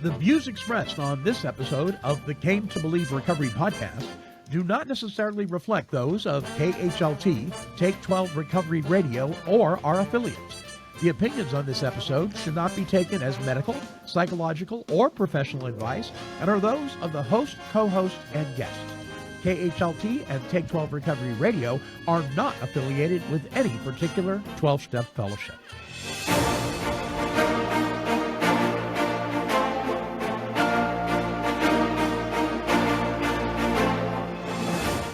The views expressed on this episode of the Came to Believe Recovery podcast do not necessarily reflect those of KHLT, Take 12 Recovery Radio, or our affiliates. The opinions on this episode should not be taken as medical, psychological, or professional advice and are those of the host, co-host, and guests. KHLT and Take 12 Recovery Radio are not affiliated with any particular 12-step fellowship.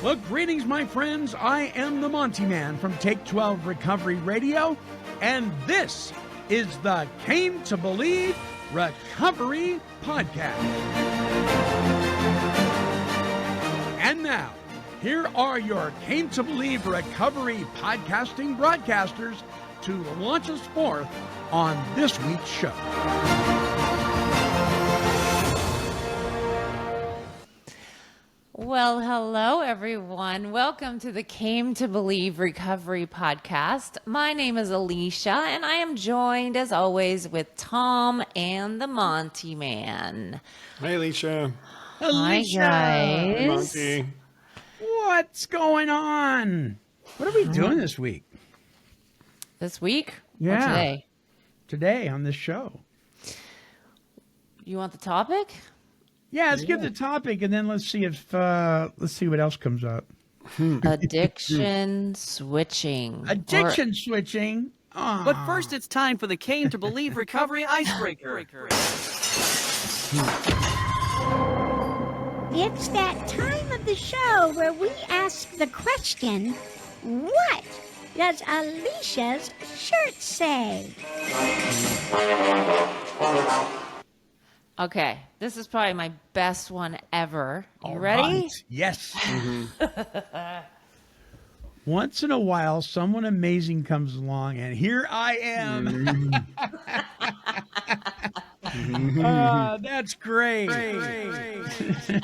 Well, greetings, my friends. I am the Monty Man from Take 12 Recovery Radio, and this is the Came to Believe Recovery Podcast. And now, here are your Came to Believe Recovery podcasting broadcasters to launch us forth on this week's show. Well, hello, everyone. Welcome to the Came to Believe Recovery Podcast. My name is Alicia, and I am joined, as always, with Tom and the Monty Man. Hi, Alicia. Hi, guys. Hi, Monty. What's going on? What are we doing this week? This week? Yeah. Or today? Today on this show. You want the topic? Yeah, let's give the topic, and then let's see what else comes up. Addiction switching. Addiction switching. Aw. But first, it's time for the Came to Believe Recovery Icebreaker. It's that time of the show where we ask the question, what does Alicia's shirt say? Okay, this is probably my best one ever. You ready? Right. Yes. Once in a while, someone amazing comes along, and here I am. That's great.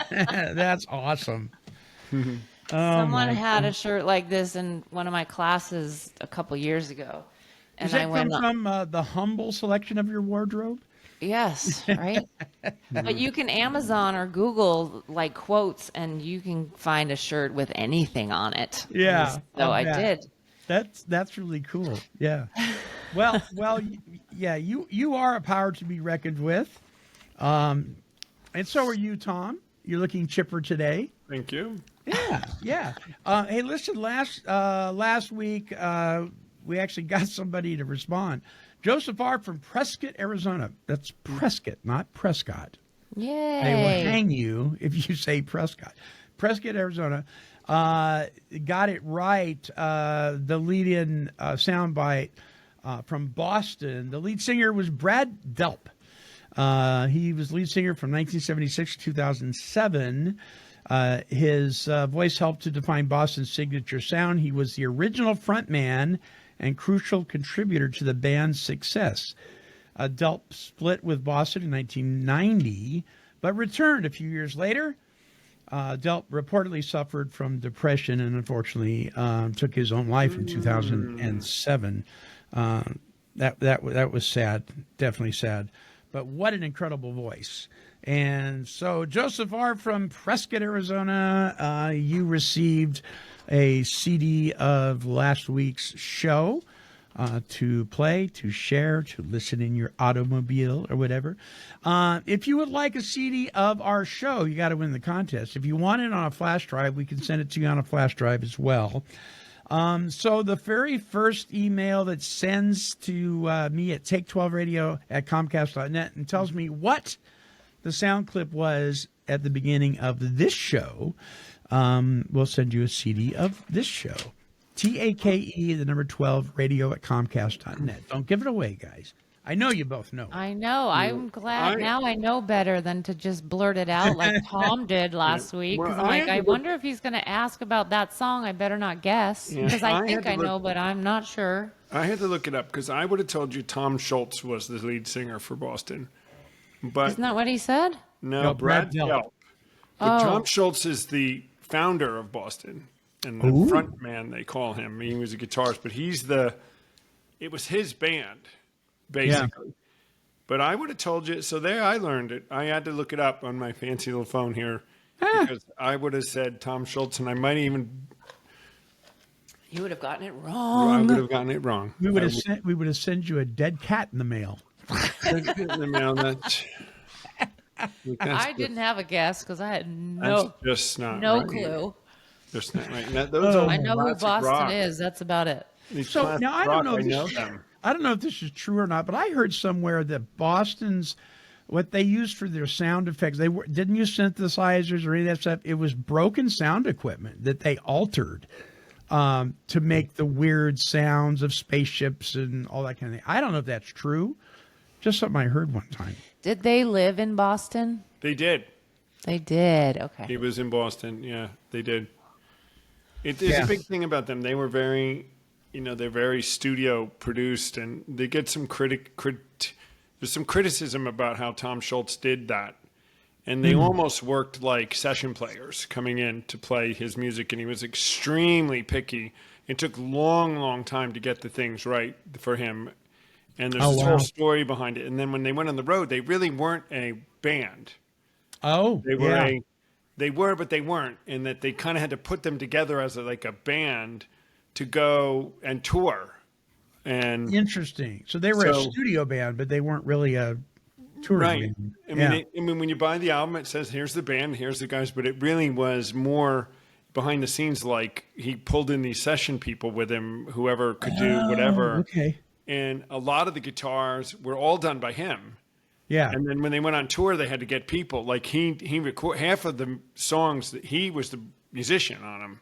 That's awesome. Someone had a shirt like this in one of my classes a couple years ago. And Does that I went come from the humble selection of your wardrobe? Yes, right? But you can Amazon or Google like quotes and you can find a shirt with anything on it. Yeah. So I bet. did. That's really cool. Yeah. Well, yeah, you are a power to be reckoned with. And so are you, Tom. You're looking chipper today. Thank you. Yeah. Hey, listen, last week we actually got somebody to respond. Joseph R. from Prescott, Arizona. That's Prescott, not Prescott. Yay. They will hang you if you say Prescott. Prescott, Arizona. Got it right. The lead-in soundbite from Boston. The lead singer was Brad Delp. He was lead singer from 1976 to 2007. His voice helped to define Boston's signature sound. He was the original frontman and crucial contributor to the band's success. Delp split with Boston in 1990, but returned a few years later. Delp reportedly suffered from depression and unfortunately took his own life in 2007. That was sad, definitely sad. But what an incredible voice. And so, Joseph R. from Prescott, Arizona, you received a CD of last week's show to play, to share, to listen in your automobile or whatever. If you would like a CD of our show, you got to win the contest. If you want it on a flash drive, we can send it to you on a flash drive as well. So the very first email that sends to me at take12radio@comcast.net and tells me what the sound clip was at the beginning of this show, we'll send you a CD of this show. TAKE, the number 12, radio@comcast.net. Don't give it away, guys. I know you both know. I know. I'm glad now I know better than to just blurt it out like Tom did last week. Because I wonder if he's going to ask about that song. I better not guess. Because I think I know, but I'm not sure. I had to look it up because I would have told you Tom Schultz was the lead singer for Boston. But Isn't that what he said? no, Brad Delp. But Tom Schultz is the founder of Boston and the front man, they call him. He was a guitarist, but it was his band, basically. But I would have told you. So there, I learned it. I had to look it up on my fancy little phone here because I would have said Tom Schultz, and I might even You would have gotten it I wrong. would have gotten it wrong. We would have sent you a dead cat in the mail. I didn't have a guess because I had no That's just not no right. clue. Just not right. Now, those are I know who classic Boston rock. is. That's about it. These So classic now I don't rock, know if I this know is, them. I don't know if this is true or not, but I heard somewhere that Boston's what they used for their sound effects, didn't use synthesizers or any of that stuff. It was broken sound equipment that they altered to make the weird sounds of spaceships and all that kind of thing. I don't know if that's true. Just something I heard one time. Did they live in Boston? They did. They did. Okay. He was in Boston. Yeah, they did. There's Yeah. a big thing about them. They were very, they're very studio produced, and they get some there's some criticism about how Tom Schultz did that. And they almost worked like session players coming in to play his music, and he was extremely picky. It took long time to get the things right for him. And there's this whole story behind it. And then when they went on the road, they really weren't a band. Oh, They were yeah. they were, but they weren't, in that they kind of had to put them together as like a band to go and tour. And Interesting. So they were a So- studio band, but they weren't really a touring right, band. I mean, I mean, when you buy the album, it says here's the band, here's the guys, but it really was more behind the scenes. Like he pulled in these session people with him, whoever could do whatever. Okay. And a lot of the guitars were all done by him. Yeah. And then when they went on tour, they had to get people. Like he record half of the songs that he was the musician on them,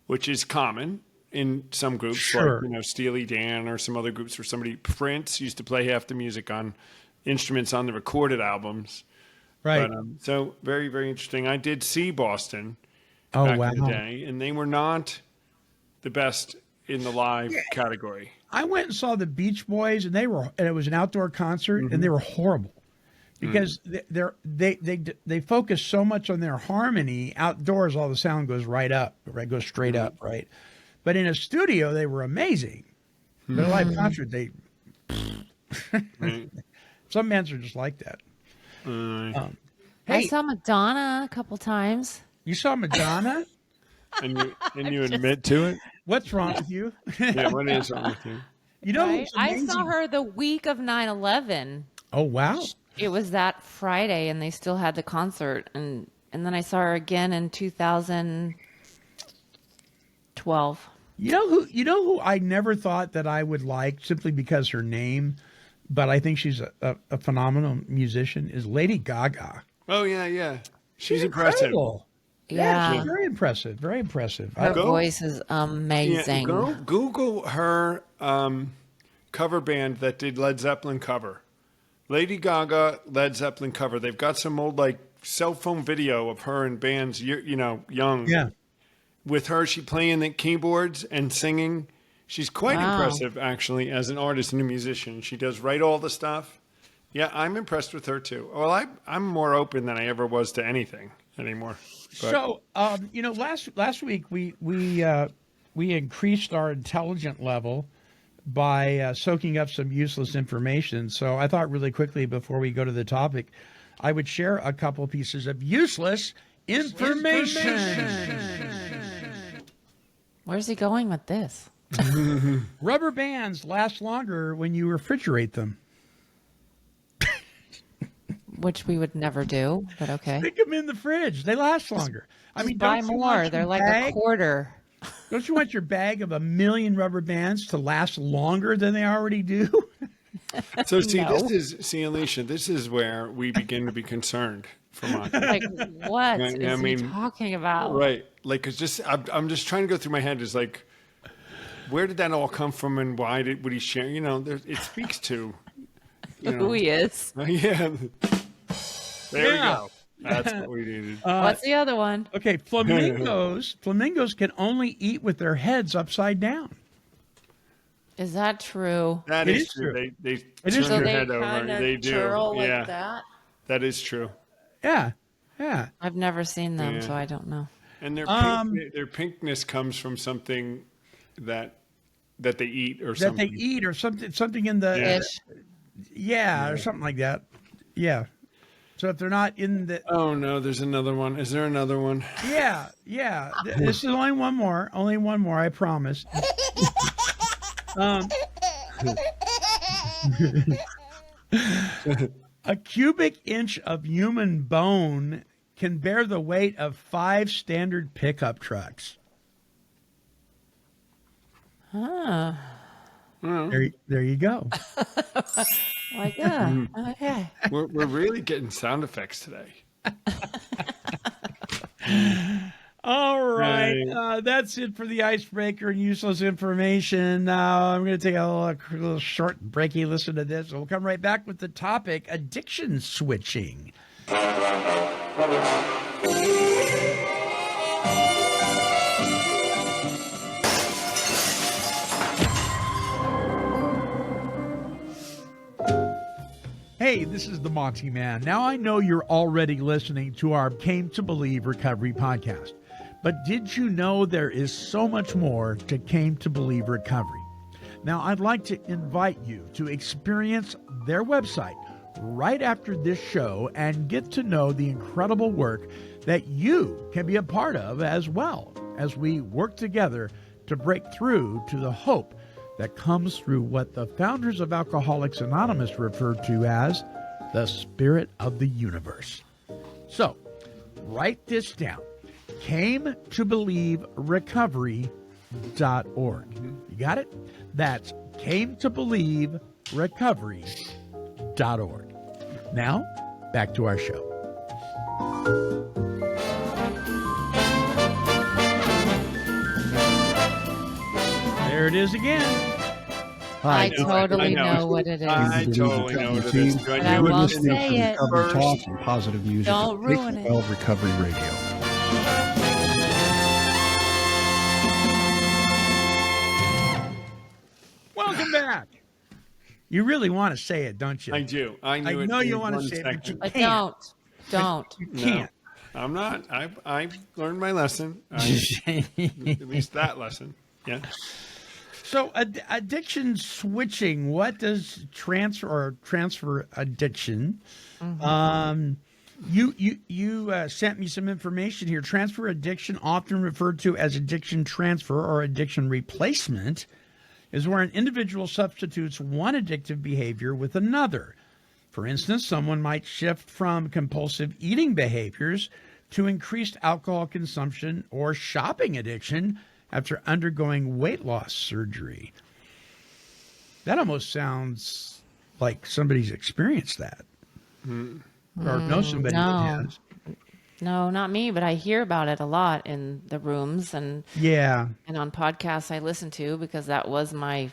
which is common in some groups, Sure. like Steely Dan or some other groups where somebody Prince used to play half the music on instruments on the recorded albums. Right. But, so very, very interesting. I did see Boston Oh, back wow. in the day, and they were not the best in the live category. I went and saw the Beach Boys, and it was an outdoor concert, Mm-hmm. and they were horrible because they focus so much on their harmony. Outdoors, all the sound goes right up, right, goes straight up, right. But in a studio, they were amazing. But a live concert, Right? some bands are just like that. I Hey, saw Madonna a couple times. you saw Madonna? and you admit to it? What's wrong with you? Yeah, what is wrong with you? You know, Right? who's I amazing? saw her the week of 9/11. Oh wow! It was that Friday, and they still had the concert, and then I saw her again in 2012. You know who I never thought that I would like simply because her name, but I think she's a phenomenal musician is Lady Gaga. Oh yeah. She's impressive. Incredible. Yeah, She's very impressive. Very impressive. her Go- voice is amazing. Yeah, go Google her cover band that did Led Zeppelin cover. Lady Gaga, Led Zeppelin cover. They've got some old like cell phone video of her and bands, young. Yeah. With her, she playing the keyboards and singing. She's quite Wow. impressive, actually, as an artist and a musician. She does write all the stuff. Yeah, I'm impressed with her too. Well, I'm more open than I ever was to anything anymore. But- So, last week we increased our intelligent level by soaking up some useless information. So I thought really quickly before we go to the topic, I would share a couple pieces of useless information. Where's he going with this? Rubber bands last longer when you refrigerate them. Which we would never do, but okay. Stick them in the fridge. They last longer. I mean, Buy don't you more. want They're your like a bag- quarter. Don't you want your bag of 1 million rubber bands to last longer than they already do? So see, No. Alicia, this is where we begin to be concerned for Monty. Like, what Yeah, is I mean, he talking about? Right. Like, it's just, I'm just trying to go through my head. Is like, where did that all come from, and why would he share? It speaks to, Who he is. yeah. There we Yeah. go. That's what we needed. What's the other one? Okay, flamingos can only eat with their heads upside down. Is that true? That it is is true. true. They It turn is their true. head over. They do. Yeah, that? that is true. Yeah. I've never seen them, Yeah. so I don't know. And their their pinkness comes from something that they eat or That something. they eat or something in the Yeah. Fish. Yeah, or something like that. Yeah. So if they're not in the, Oh no, there's another one. Is there another one? yeah. This is only one more. Only one more. I promise. A cubic inch of human bone can bear the weight of 5 standard pickup trucks. Huh. There you go. Like, yeah. Okay. We're really getting sound effects today. All right. Right. That's it for the icebreaker and useless information. I'm going to take a little short breaky listen to this. We'll come right back with the topic addiction switching. Hey, this is the Monty Man. Now, I know you're already listening to our Came to Believe Recovery podcast, but did you know there is so much more to Came to Believe Recovery? Now, I'd like to invite you to experience their website right after this show and get to know the incredible work that you can be a part of as well as we work together to break through to the hope that comes through what the founders of Alcoholics Anonymous referred to as the spirit of the universe. So, write this down. Came to believe recovery.org. You got it? That's came to believe recovery.org. Now, back to our show. There it is again. I know, totally I know. know what it is. I totally know what it is. But I won't say it. Recovery Talk and positive music. Don't ruin it. 12 Recovery Radio. Welcome back. You really want to say it, don't you? I do. I knew I it know in you want to 1 say it, but you second. But can't. don't. You No, can't. I'm not. I learned my lesson. At least that lesson. Yeah. So addiction switching, what does transfer addiction? You sent me some information here. Transfer addiction, often referred to as addiction transfer or addiction replacement, is where an individual substitutes one addictive behavior with another. For instance, someone might shift from compulsive eating behaviors to increased alcohol consumption or shopping addiction after undergoing weight loss surgery. That almost sounds like somebody's experienced that. Or know somebody no. that has. No, not me, but I hear about it a lot in the rooms and Yeah. on podcasts I listen to, because that was my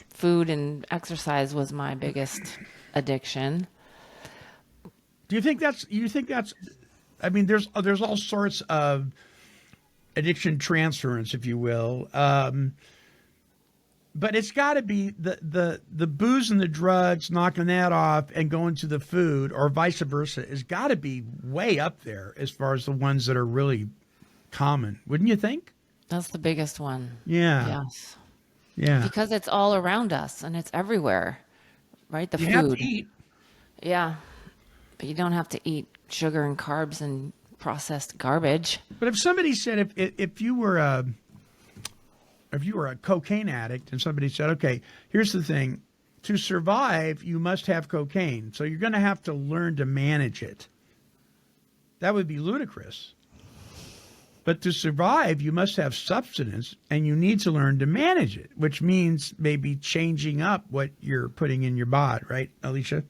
food, and exercise was my biggest addiction. Do you think that's I mean, there's all sorts of addiction transference, if you will. But it's got to be the booze and the drugs, knocking that off and going to the food, or vice versa, has got to be way up there as far as the ones that are really common, wouldn't you think? That's the biggest one. Yeah. Yes. Yeah. Because it's all around us and it's everywhere, right? The You food. have to eat. Yeah. But you don't have to eat sugar and carbs and processed garbage. But if somebody said if you were a cocaine addict and somebody said, okay, here's the thing, to survive, you must have cocaine. So you're going to have to learn to manage it. That would be ludicrous. But to survive, you must have substance and you need to learn to manage it, which means maybe changing up what you're putting in your body, right, Alicia?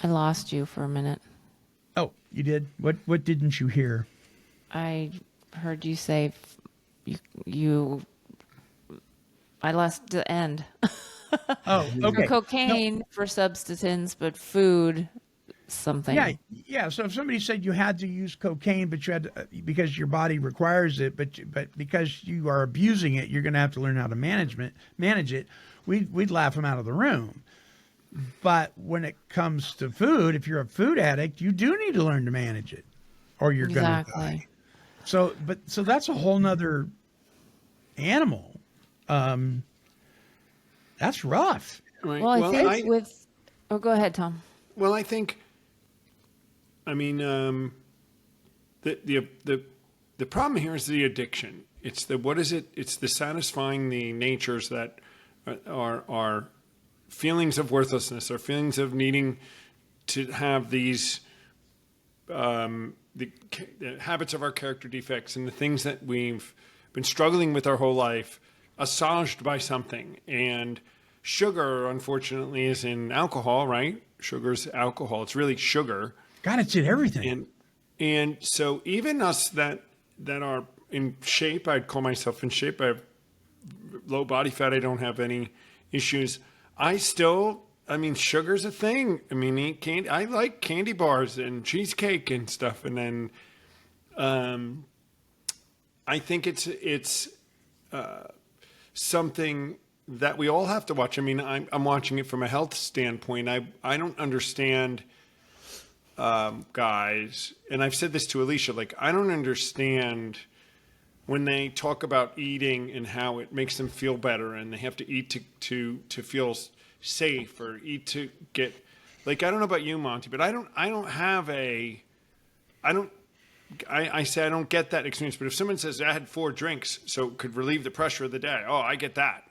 I lost you for a minute. Oh, you did? What didn't you hear? I heard you say I lost the end. Oh, okay. For cocaine, for substance, but food, something. Yeah. So if somebody said you had to use cocaine, but you had to, because your body requires it, but because you are abusing it, you're going to have to learn how to manage it. We'd laugh them out of the room. But when it comes to food, if you're a food addict, you do need to learn to manage it, or you're going to die. So that's a whole nother animal. That's rough. Right. Well, I think with. Oh, go ahead, Tom. Well, I think. I mean, the problem here is the addiction. It's the what is it? It's the satisfying the natures that are feelings of worthlessness or feelings of needing to have these the habits of our character defects and the things that we've been struggling with our whole life, assuaged by something. And sugar, unfortunately, is in alcohol, right? Sugar's alcohol. It's really sugar. God, it's in everything. And so even us that are in shape, I'd call myself in shape. I have low body fat. I don't have any issues. I mean, sugar's a thing. I mean, eat candy. I like candy bars and cheesecake and stuff. And then I think it's something that we all have to watch. I mean, I'm watching it from a health standpoint. I don't understand, guys, and I've said this to Alicia, like, I don't understand when they talk about eating and how it makes them feel better and they have to eat to feel safe or eat to get, like, I don't know about you, Monty, but I say I don't get that experience. But if someone says I had 4 drinks so it could relieve the pressure of the day, oh, I get that.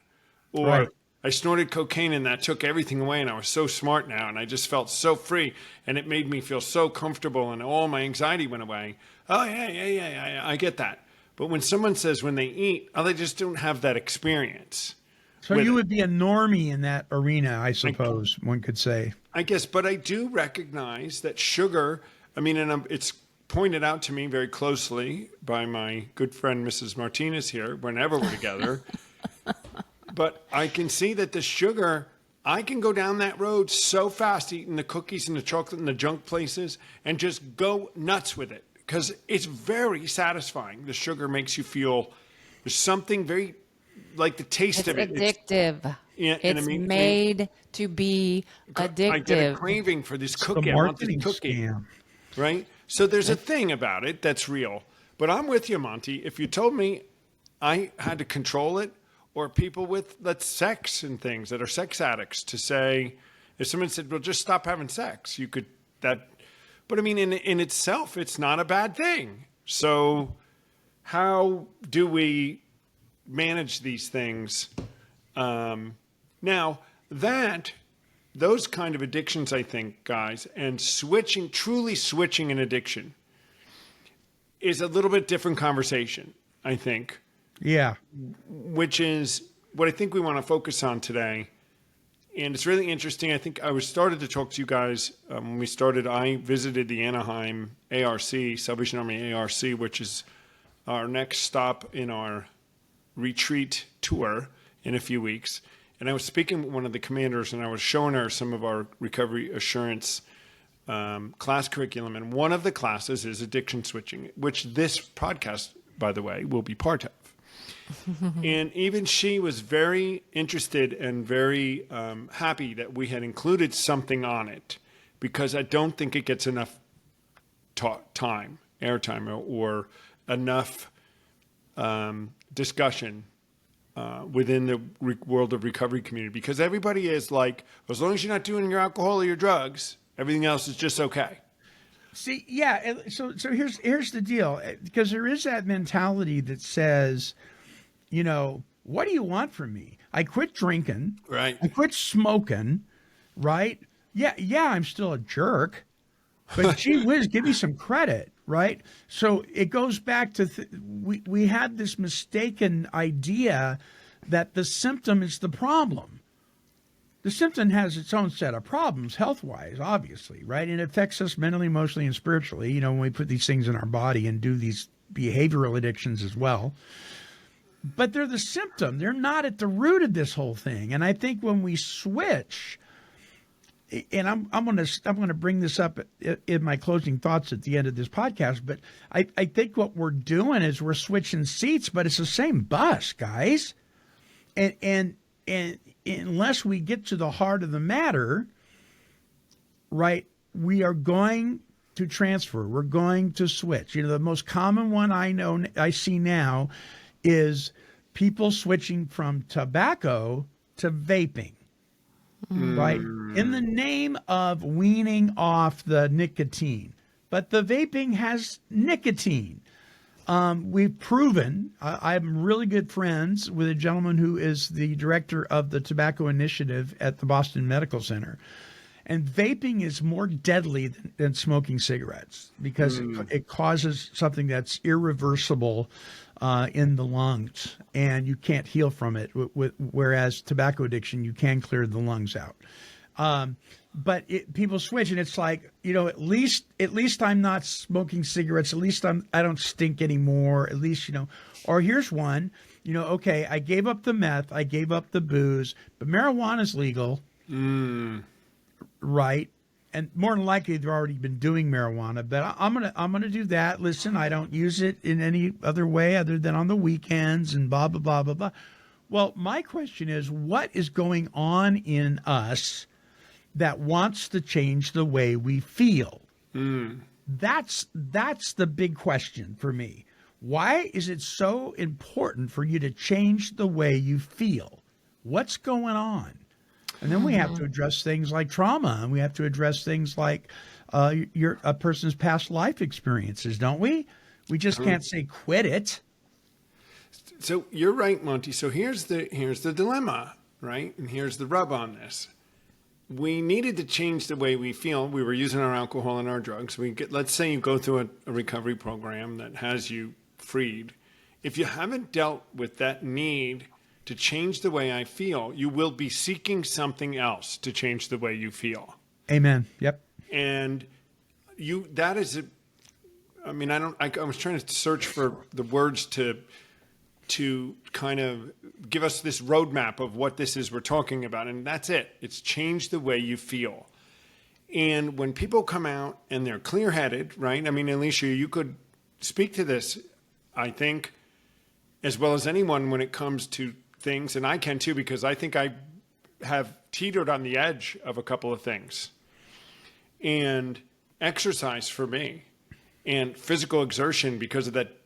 Or Right. I snorted cocaine and that took everything away and I was so smart now and I just felt so free and it made me feel so comfortable and all my anxiety went away. Oh, yeah, I get that. But when someone says when they eat, oh, they just don't have that experience. So with you it. would be a normie in that arena, I suppose one could say. I guess, but I do recognize that sugar, I mean, and it's pointed out to me very closely by my good friend, Mrs. Martinez here, whenever we're together. But I can see that the sugar, I can go down that road so fast eating the cookies and the chocolate and the junk places and just go nuts with it because it's very satisfying. The sugar makes you feel there's something very like the taste It's of it. addictive. Yeah, and It's I mean, made to be addictive. I get a craving for this The cookie. I want this marketing cookie. scam. Right? So there's a thing about it that's real. But I'm with you, Monty. If you told me I had to control it, or people with sex and things that are sex addicts to say, if someone said, well, just stop having sex, you could that. But I mean, in itself, it's not a bad thing. So how do we manage these things? Now those kind of addictions, I think, guys, and truly switching an addiction is a little bit different conversation, I think, Yeah. which is what I think we want to focus on today. And it's really interesting. I think I started to talk to you guys when we started. I visited the Anaheim ARC, Salvation Army ARC, which is our next stop in our retreat tour in a few weeks. And I was speaking with one of the commanders, and I was showing her some of our recovery assurance class curriculum. And one of the classes is addiction switching, which this podcast, by the way, will be part of. And even she was very interested and very happy that we had included something on it, because I don't think it gets enough airtime, or enough discussion within the world of recovery community, because everybody is like, as long as you're not doing your alcohol or your drugs, everything else is just okay. See, yeah. So here's the deal, because there is that mentality that says, you know, what do you want from me? I quit drinking. Right. I quit smoking. Right. Yeah. I'm still a jerk, but gee whiz, give me some credit. Right. So it goes back to we had this mistaken idea that the symptom is the problem. The symptom has its own set of problems health-wise, obviously, right? And it affects us mentally, emotionally, and spiritually, you know, when we put these things in our body and do these behavioral addictions as well. But they're the symptom. They're not at the root of this whole thing. And I think when we switch, and I'm going to bring this up in my closing thoughts at the end of this podcast, but I think what we're doing is we're switching seats, but it's the same bus, guys. And unless we get to the heart of the matter, right, we are going to transfer. We're going to switch. You know, the most common one I see now is people switching from tobacco to vaping, right? In the name of weaning off the nicotine. But the vaping has nicotine. We've proven, I'm really good friends with a gentleman who is the director of the Tobacco Initiative at the Boston Medical Center. And vaping is more deadly than smoking cigarettes because it causes something that's irreversible in the lungs, and you can't heal from it. Whereas tobacco addiction, you can clear the lungs out. But people switch, and it's like, at least I'm not smoking cigarettes. At least I don't stink anymore. At least, or here's one, okay, I gave up the meth, I gave up the booze, but marijuana's legal. Right. And more than likely they've already been doing marijuana, but I'm gonna do that. Listen, I don't use it in any other way other than on the weekends and blah blah blah blah blah. Well, my question is, what is going on in us that wants to change the way we feel? That's the big question for me. Why is it so important for you to change the way you feel? What's going on? And then we have to address things like trauma, and we have to address things like a person's past life experiences, don't we? We just can't say quit it. So you're right, Monty. So here's the dilemma, right? And here's the rub on this. We needed to change the way we feel. We were using our alcohol and our drugs. Let's say you go through a recovery program that has you freed. If you haven't dealt with that need to change the way I feel, you will be seeking something else to change the way you feel. Amen. Yep. And I was trying to search for the words to kind of give us this roadmap of what this is we're talking about. And that's it. It's change the way you feel. And when people come out and they're clear-headed, right? I mean, Alicia, you could speak to this, I think, as well as anyone when it comes to things, and I can too, because I think I have teetered on the edge of a couple of things. And exercise for me, and physical exertion because of that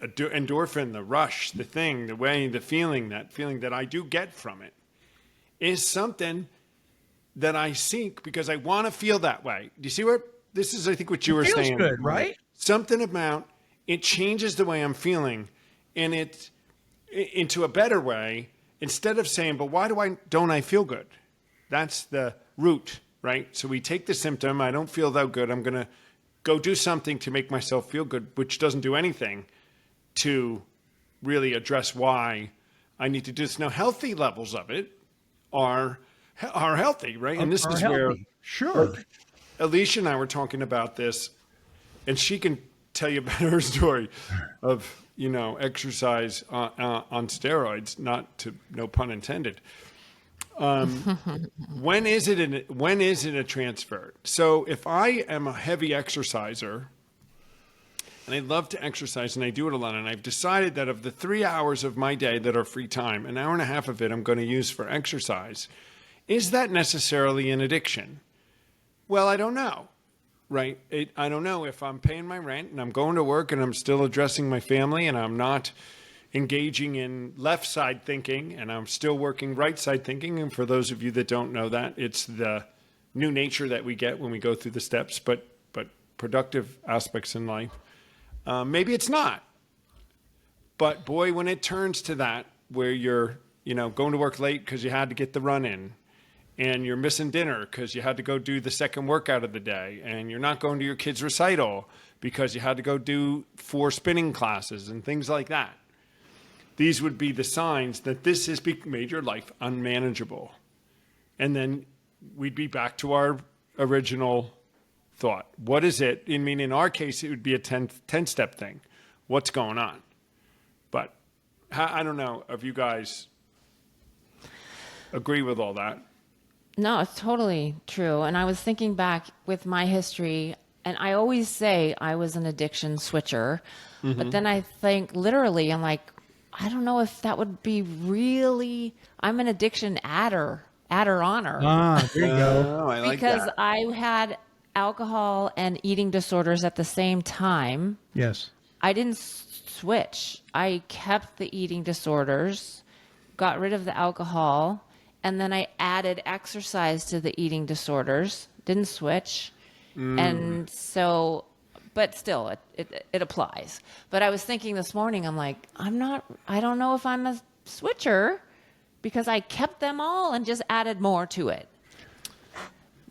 endorphin, the rush, the feeling that I do get from it, is something that I seek because I want to feel that way. Do you see where this is? I think what you were saying. Feels good, right? Something about it changes the way I'm feeling, and it's into a better way, instead of saying, but why don't I feel good? That's the root, right? So we take the symptom, I don't feel that good, I'm going to go do something to make myself feel good, which doesn't do anything to really address why I need to do this. Now, healthy levels of it are healthy, right? And this is where Alicia and I were talking about this, and she can tell you about her story of exercise on steroids, no pun intended. When is it a transfer? So if I am a heavy exerciser and I love to exercise and I do it a lot, and I've decided that of the 3 hours of my day that are free time, an hour and a half of it I'm going to use for exercise, is that necessarily an addiction? Well, I don't know. Right. I don't know if I'm paying my rent and I'm going to work and I'm still addressing my family and I'm not engaging in left side thinking and I'm still working right side thinking. And for those of you that don't know that, it's the new nature that we get when we go through the steps, but productive aspects in life. Maybe it's not. But boy, when it turns to that, where you're, going to work late because you had to get the run in, and you're missing dinner because you had to go do the second workout of the day, and you're not going to your kid's recital because you had to go do 4 spinning classes and things like that. These would be the signs that this has made your life unmanageable. And then we'd be back to our original thought. What is it? I mean, in our case, it would be a 10-step thing. What's going on? But I don't know if you guys agree with all that. No, it's totally true. And I was thinking back with my history, and I always say I was an addiction switcher. But then I think literally, I'm like, I don't know if that would be really, I'm an addiction adder-oner. Ah, there you go. Oh, I like Because that. I had alcohol and eating disorders at the same time. Yes. I didn't switch. I kept the eating disorders, got rid of the alcohol, and then I added exercise to the eating disorders. Didn't switch. And so, but still, it applies. But I was thinking this morning, I'm like, I don't know if I'm a switcher because I kept them all and just added more to it.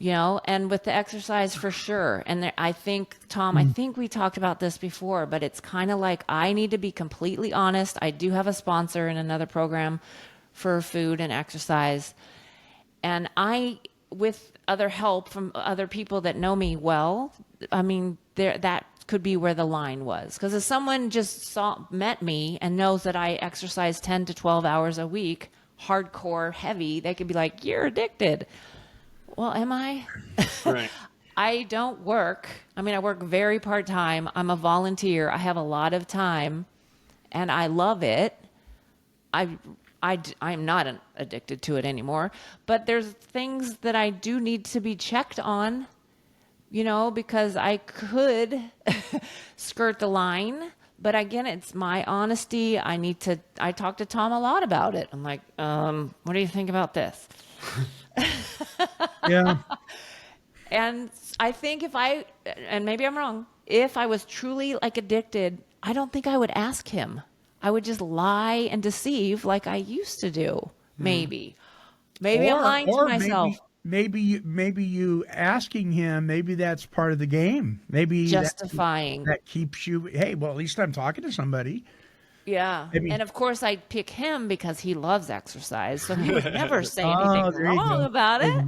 And with the exercise for sure. And I think, Tom, I think we talked about this before, but it's kind of like I need to be completely honest. I do have a sponsor in another program for food and exercise. And with other help from other people that know me well, I mean, that could be where the line was. Because if someone just met me and knows that I exercise 10 to 12 hours a week, hardcore, heavy, they could be like, you're addicted. Well, am I? Right. I don't work. I mean, I work very part-time. I'm a volunteer. I have a lot of time, and I love it. I'm not addicted to it anymore, but there's things that I do need to be checked on, because I could skirt the line. But again, it's my honesty. I talk to Tom a lot about it. I'm like, what do you think about this? Yeah. And I think and maybe I'm wrong, if I was truly like addicted, I don't think I would ask him. I would just lie and deceive like I used to do. Maybe I'm lying to myself. Maybe you asking him, maybe that's part of the game. Maybe Justifying. that keeps you, hey, well, at least I'm talking to somebody. Yeah. Maybe. And of course I'd pick him because he loves exercise. So he would never say anything there you wrong go. about it.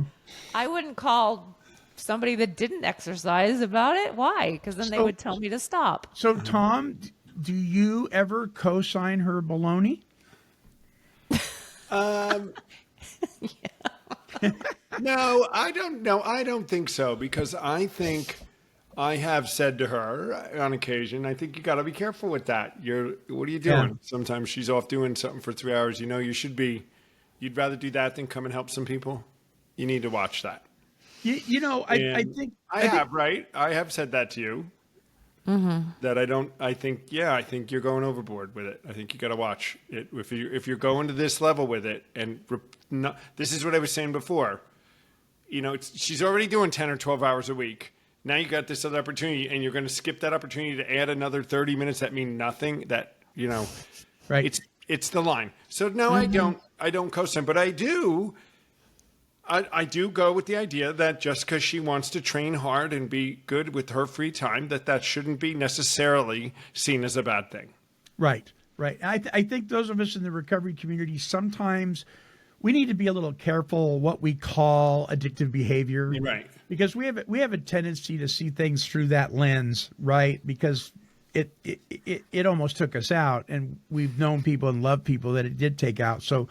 I wouldn't call somebody that didn't exercise about it. Why? Because then they would tell me to stop. So, Tom, do you ever co-sign her baloney? No, I don't know. I don't think so, because I think I have said to her on occasion, I think you got to be careful with that. What are you doing? Yeah. Sometimes she's off doing something for 3 hours. You'd rather do that than come and help some people. You need to watch that. I think I have said that to you. Mm-hmm. That I think you're going overboard with it. I think you got to watch it. If you're going to this level with it, and this is what I was saying before. She's already doing 10 or 12 hours a week. Now you got this other opportunity, and you're going to skip that opportunity to add another 30 minutes that mean nothing. right. It's the line. So no, I don't co-sign, but I do. I do go with the idea that just because she wants to train hard and be good with her free time, that shouldn't be necessarily seen as a bad thing. Right. I think those of us in the recovery community, sometimes we need to be a little careful what we call addictive behavior. Right. Because we have a tendency to see things through that lens, right? Because it almost took us out, and we've known people and loved people that it did take out. So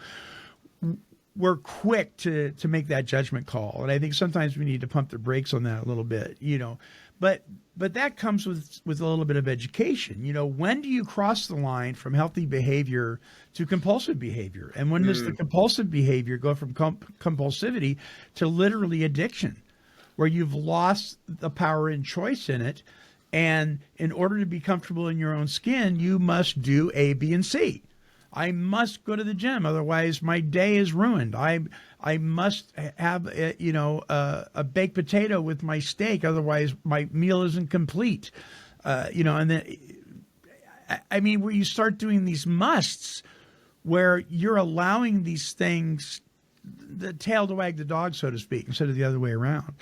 we're quick to make that judgment call. And I think sometimes we need to pump the brakes on that a little bit, but that comes with a little bit of education. When do you cross the line from healthy behavior to compulsive behavior? And when does the compulsive behavior go from compulsivity to literally addiction, where you've lost the power and choice in it? And in order to be comfortable in your own skin, you must do A, B, and C. I must go to the gym, otherwise my day is ruined. I must have a baked potato with my steak, otherwise my meal isn't complete. And then where you start doing these musts, where you're allowing these things, the tail to wag the dog, so to speak, instead of the other way around.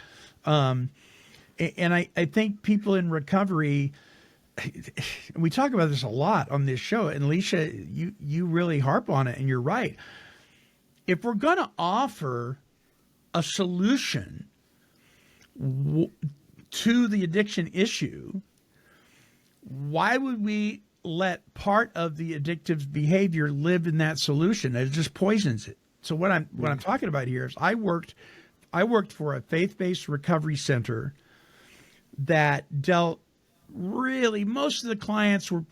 And I think people in recovery. And we talk about this a lot on this show, and Alicia, you really harp on it, and you're right. If we're going to offer a solution to the addiction issue, why would we let part of the addictive behavior live in that solution? It just poisons it. So what I'm talking about here is I worked for a faith-based recovery center that dealt. Really, most of the clients were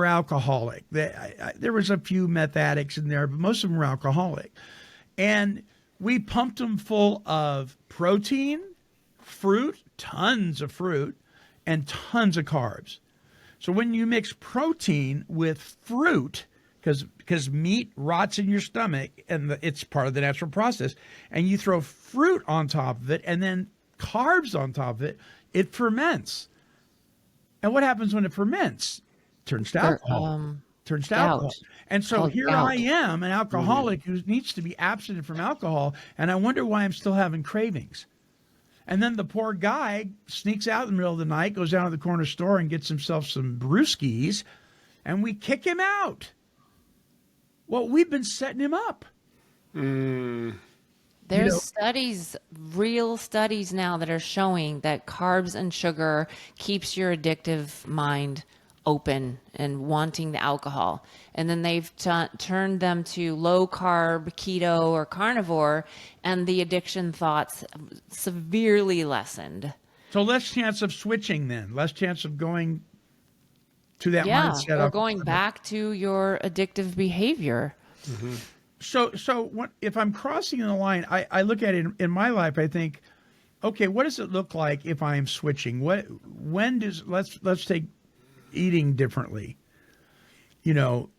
alcoholic. There was a few meth addicts in there, but most of them were alcoholic. And we pumped them full of protein, fruit, tons of fruit, and tons of carbs. So when you mix protein with fruit, because meat rots in your stomach, and it's part of the natural process. And you throw fruit on top of it, and then carbs on top of it, it ferments. And what happens when it ferments? Turns to alcohol. Turns to gout. alcohol. And so Called here gout. I am, an alcoholic who needs to be abstinent from alcohol, and I wonder why I'm still having cravings. And then the poor guy sneaks out in the middle of the night, goes down to the corner store and gets himself some brewskis, and we kick him out. Well, we've been setting him up. There's studies, real studies now that are showing that carbs and sugar keeps your addictive mind open and wanting the alcohol. And then they've turned them to low carb, keto, or carnivore, and the addiction thoughts severely lessened. So less chance of switching then, less chance of going to that Yeah, mindset. or going back to your addictive behavior. So what, if I'm crossing the line, I look at it in my life, I think, okay, what does it look like if I'm switching? Let's take eating differently. You know,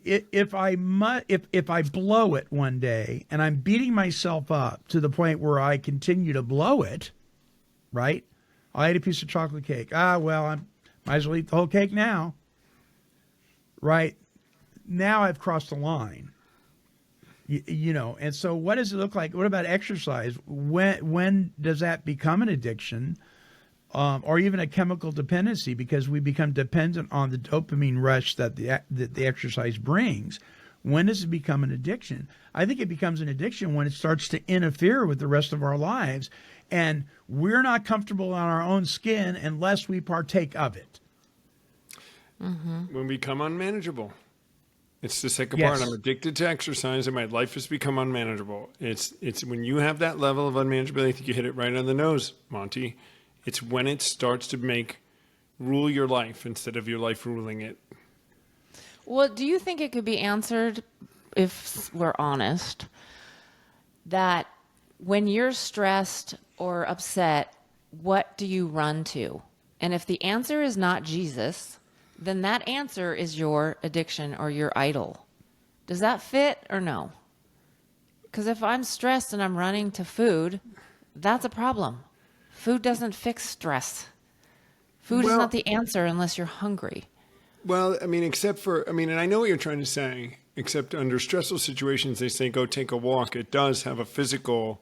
if I blow it one day and I'm beating myself up to the point where I continue to blow it, right? I ate a piece of chocolate cake. Well, I might as well eat the whole cake now. Right? Now I've crossed the line. You know, and so what does it look like? What about exercise? When does that become an addiction, or even a chemical dependency? Because we become dependent on the dopamine rush that the exercise brings. When does it become an addiction? I think it becomes an addiction when it starts to interfere with the rest of our lives, and we're not comfortable on our own skin unless we partake of it. When we become unmanageable. It's the second Yes. part. I'm addicted to exercise and my life has become unmanageable. It's when you have that level of unmanageability, I think you hit it right on the nose, Monty. It's when it starts to rule your life instead of your life ruling it. Well, do you think it could be answered, if we're honest, that when you're stressed or upset, what do you run to? And if the answer is not Jesus, then that answer is your addiction or your idol. Does that fit or no? Because if I'm stressed and I'm running to food, that's a problem. Food doesn't fix stress. Food is Well- not the answer unless you're hungry. Well, I mean, and I know what you're trying to say, except under stressful situations, they say go take a walk. It does have a physical,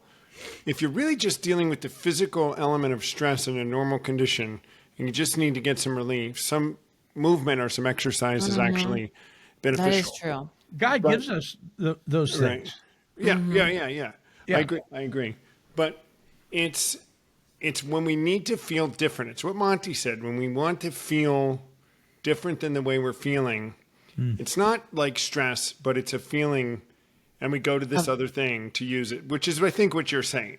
if you're really just dealing with the physical element of stress in a normal condition, and you just need to get some relief, some movement or some exercise is actually beneficial. That is true. God gives us those Right. things. Yeah, yeah. Yeah. I agree. But it's when we need to feel different. It's what Monty said. When we want to feel different than the way we're feeling, it's not like stress, but it's a feeling, and we go to this other thing to use it, which is, I think, what you're saying.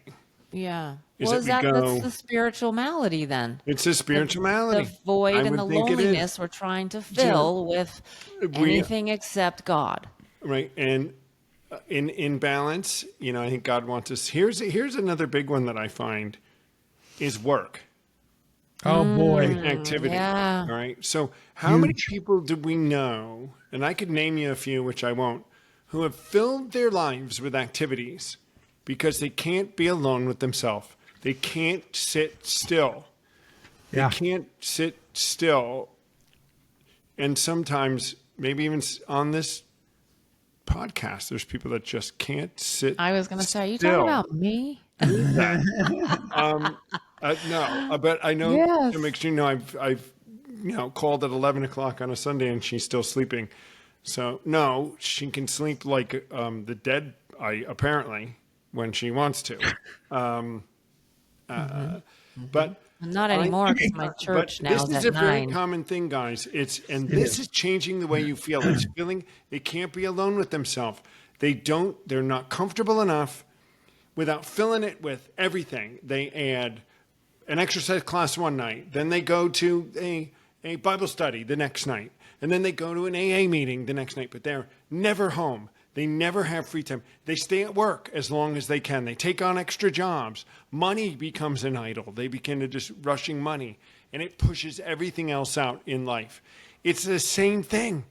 Yeah. Is Well, that we that's go- the spiritual malady then? It's a spirituality. The void I and would the think it is. loneliness we're trying to fill with anything except God. Right. And in balance, I think God wants us. Here's another big one that I find is work. Oh boy. Activity. Yeah. All right. So how many people do we know, and I could name you a few, which I won't, who have filled their lives with activities because they can't be alone with themselves. They can't sit still. Yeah. They can't sit still. And sometimes, maybe even on this podcast, there's people that just can't sit. I was going to say, are you still. talking about me? No, but I know Yes. to make sure I've called at 11 o'clock on a Sunday and she's still sleeping. So no, she can sleep like the dead. Apparently when she wants to, but Not anymore because my church but now this is is at a very 9. common thing, guys. This is changing the way you feel. It's feeling they can't be alone with themselves. They're not comfortable enough without filling it with everything. They add an exercise class one night, then they go to a Bible study the next night, and then they go to an AA meeting the next night, but they're never home. They never have free time. They stay at work as long as they can. They take on extra jobs. Money becomes an idol. They begin to just rushing money, and it pushes everything else out in life. It's the same thing.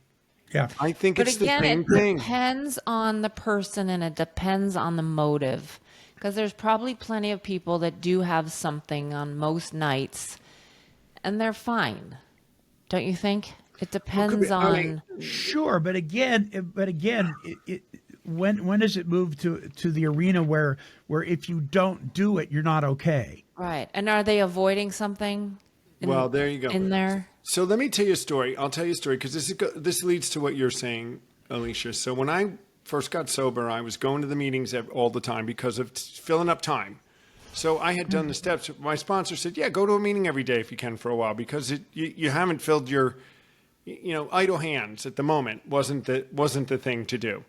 Yeah. I think But it's again, the same it thing. depends on the person and it depends on the motive. Because there's probably plenty of people that do have something on most nights and they're fine. Don't you think? It depends I mean, on. Sure, but again, when does it move to the arena where if you don't do it, you're not okay? Right. And are they avoiding something Well, there you go. in there? So let me tell you a story. I'll tell you a story because this leads to what you're saying, Alicia. So when I first got sober, I was going to the meetings all the time because of filling up time. So I had done the steps. My sponsor said, "Yeah, go to a meeting every day if you can for a while because you haven't filled your, idle hands at the moment wasn't the thing to do."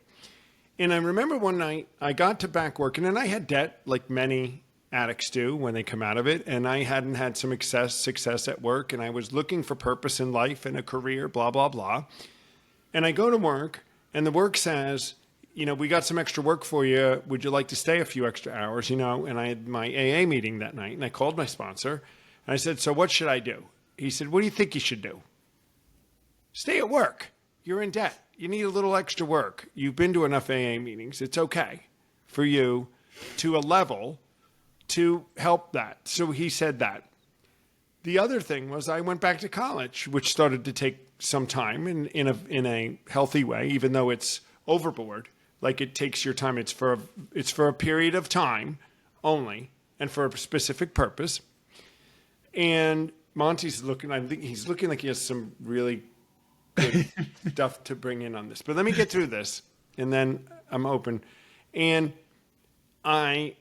And I remember one night I got to back working and I had debt like many addicts do when they come out of it. And I hadn't had some success at work and I was looking for purpose in life and a career, blah, blah, blah. And I go to work and the work says, we got some extra work for you. Would you like to stay a few extra hours? And I had my AA meeting that night and I called my sponsor and I said, "So what should I do?" He said, "What do you think you should do?" "Stay at work. You're in debt. You need a little extra work. You've been to enough AA meetings. It's okay for you to a level to help that." So he said that. The other thing was I went back to college, which started to take some time in a healthy way, even though it's overboard. Like it takes your time. It's for a period of time only and for a specific purpose. And Monty's looking, I think he's looking like he has some really good stuff to bring in on this. But let me get through this and then I'm open. And I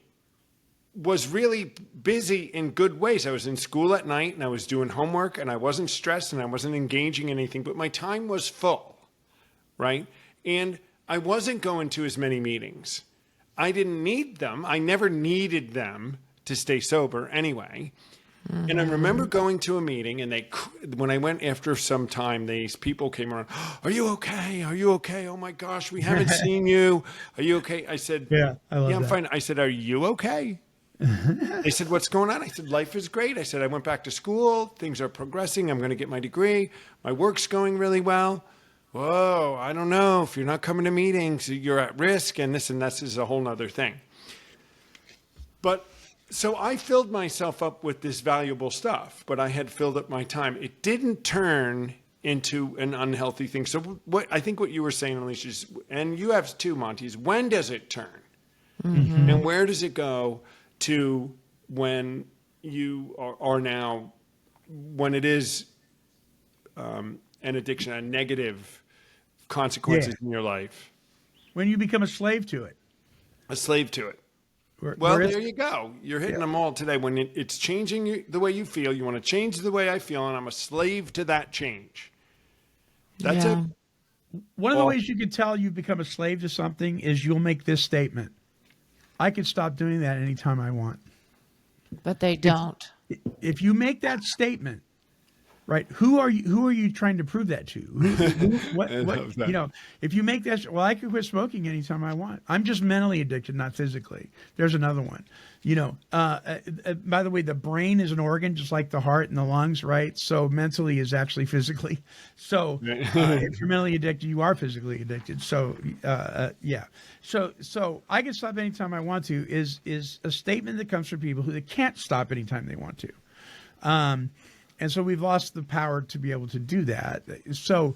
was really busy in good ways. I was in school at night and I was doing homework and I wasn't stressed and I wasn't engaging in anything, but my time was full, right? And I wasn't going to as many meetings. I didn't need them. I never needed them to stay sober anyway. And I remember going to a meeting and when I went after some time, these people came around. "Are you okay? Are you okay? Oh my gosh, we haven't seen you. Are you okay?" I said, Yeah, I love I'm that. fine. I said, "Are you okay?" They said, "What's going on?" I said, "Life is great." I said, "I went back to school. Things are progressing. I'm going to get my degree. My work's going really well." "Whoa, I don't know. If you're not coming to meetings, you're at risk." And this is a whole nother thing. But so I filled myself up with this valuable stuff, but I had filled up my time. It didn't turn into an unhealthy thing. So I think what you were saying, Alicia, is, and you have too, Monty, is when does it turn? Mm-hmm. And where does it go to when you are now, when it is an addiction, a negative consequences in your life? When you become a slave to it. A slave to it. Well, There you go. You're hitting them all today. When it's changing the way you feel, you want to change the way I feel, and I'm a slave to that change. That's Yeah. it. One of the ways you can tell you've become a slave to something is you'll make this statement: "I can stop doing that anytime I want." But they don't. If you make that statement, right? Who are you trying to prove that to? What, love that. if you make that, well, I can quit smoking anytime I want. I'm just mentally addicted, not physically. There's another one. By the way, the brain is an organ just like the heart and the lungs, right? So mentally is actually physically. So if you're mentally addicted, you are physically addicted. So yeah. So I can stop anytime I want to is a statement that comes from people who they can't stop anytime they want to. And so we've lost the power to be able to do that. So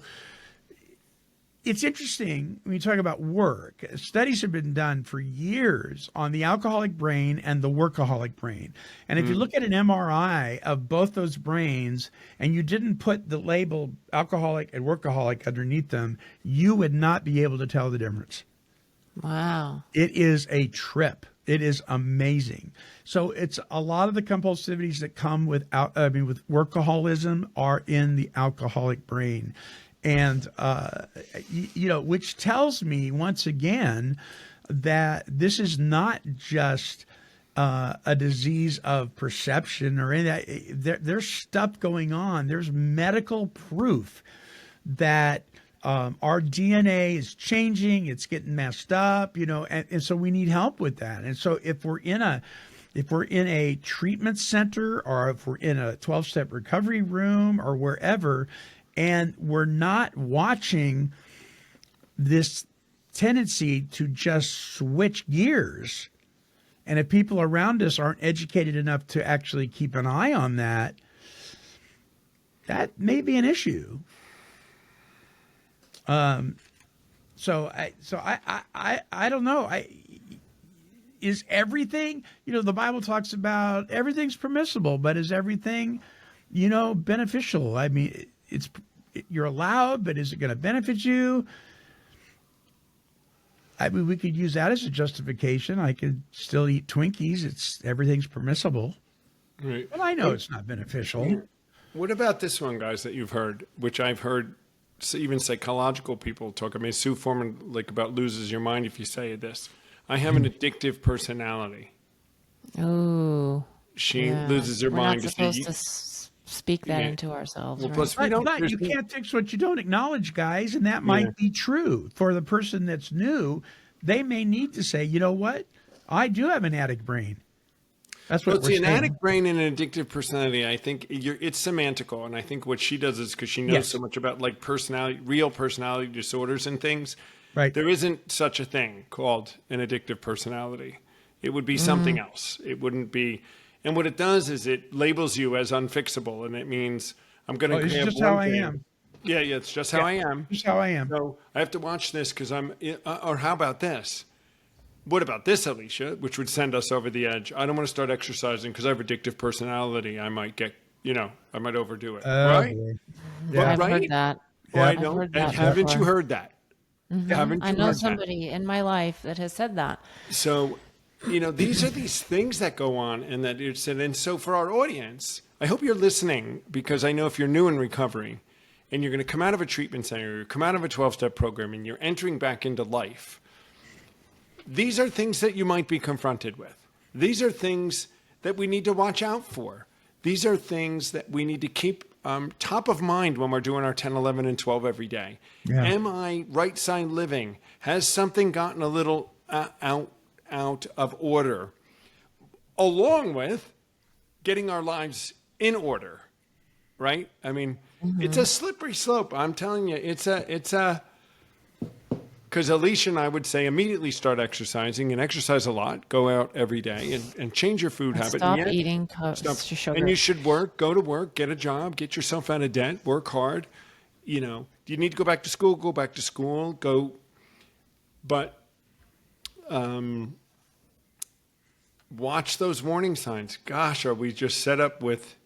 it's interesting when you talk about work. Studies have been done for years on the alcoholic brain and the workaholic brain. And if you look at an MRI of both those brains and you didn't put the label alcoholic and workaholic underneath them, you would not be able to tell the difference. Wow. It is a trip. It is amazing. So it's a lot of the compulsivities that come with workaholism are in the alcoholic brain. And, which tells me once again that this is not just a disease of perception or any of that. There's stuff going on. There's medical proof that our DNA is changing, it's getting messed up, and so we need help with that. And so if we're in a treatment center or if we're in a 12-step recovery room or wherever, and we're not watching this tendency to just switch gears. And if people around us aren't educated enough to actually keep an eye on that, that may be an issue. So I don't know. Is everything, the Bible talks about everything's permissible, but is everything, beneficial? I mean, you're allowed, but is it going to benefit you? I mean, we could use that as a justification. I could still eat Twinkies. Everything's permissible, Right. but I know it's not beneficial. What about this one, guys, that you've heard, which I've heard even psychological people talk. I mean, Sue Foreman, about loses your mind if you say this. I have an addictive personality. Oh, She loses her we're mind. not supposed to speak that into ourselves. Well, right? plus we don't. But you can't fix what you don't acknowledge, guys, and that might be true for the person that's new. They may need to say, you know what, I do have an addict brain. That's what we're an saying. addict brain and an addictive personality. I think it's semantical, and I think what she does is because she knows so much about real personality disorders and things. Right. There isn't such a thing called an addictive personality. It would be something else. It wouldn't be. And what it does is it labels you as unfixable, and it means I'm going to. It's just how I am. Yeah, it's just how I am. Just how I am. So I have to watch this because I'm. Or how about this? What about this, Alicia? Which would send us over the edge. I don't want to start exercising because I have addictive personality. I might get, I might overdo it. Right? Boy. I've Right? heard that. Well, I I've know. heard that Haven't you before. heard that? Haven't you I know heard that? somebody in my life that has said that. So, these are these things that go on, and that it's, and so for our audience, I hope you're listening, because I know if you're new in recovery and you're going to come out of a treatment center, or come out of a 12-step program, and you're entering back into life, these are things that you might be confronted with. These are things that we need to watch out for. These are things that we need to keep top of mind when we're doing our 10, 11, and 12 every day. Yeah. Am I right side living? Has something gotten a little out of order? Along with getting our lives in order, right? I mean, it's a slippery slope. I'm telling you, it's a. Because Alicia and I would say immediately start exercising and exercise a lot. Go out every day and change your food habit. Stop And eating sugar. And you should go to work, get a job, get yourself out of debt, work hard. Do you need to go back to school? Go back to school. But watch those warning signs. Gosh, are we just set up with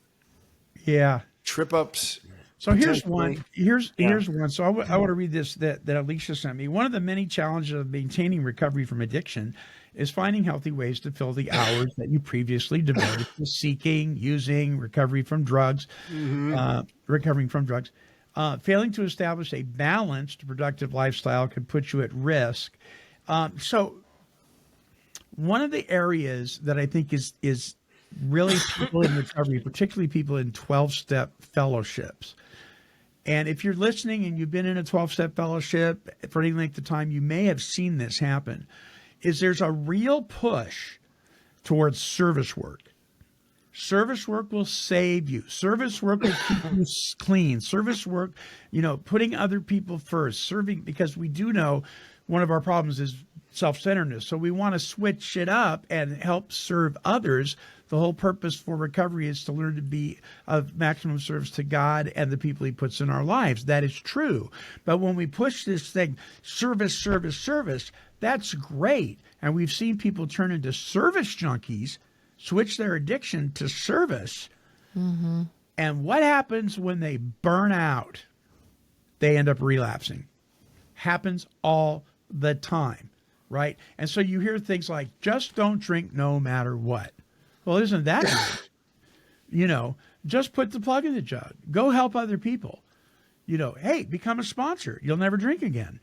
trip ups? So here's potentially? one. Here's one. So I want to read this that Alicia sent me. One of the many challenges of maintaining recovery from addiction is finding healthy ways to fill the hours that you previously devoted to seeking, using, recovering from drugs. Failing to establish a balanced, productive lifestyle can put you at risk. So one of the areas that I think is really people in recovery, particularly people in 12-step fellowships. And if you're listening and you've been in a 12-step fellowship for any length of time, you may have seen this happen, is there's a real push towards service work. Service work will save you. Service work will keep you clean. Service work, putting other people first, serving, because we do know one of our problems is self-centeredness. So we want to switch it up and help serve others. The whole purpose for recovery is to learn to be of maximum service to God and the people he puts in our lives. That is true. But when we push this thing, service, that's great. And we've seen people turn into service junkies, switch their addiction to service. Mm-hmm. And what happens when they burn out? They end up relapsing. Happens all the time, right? And so you hear things like, just don't drink no matter what. Well, isn't that nice? Just put the plug in the jug. Go help other people. Hey, become a sponsor. You'll never drink again.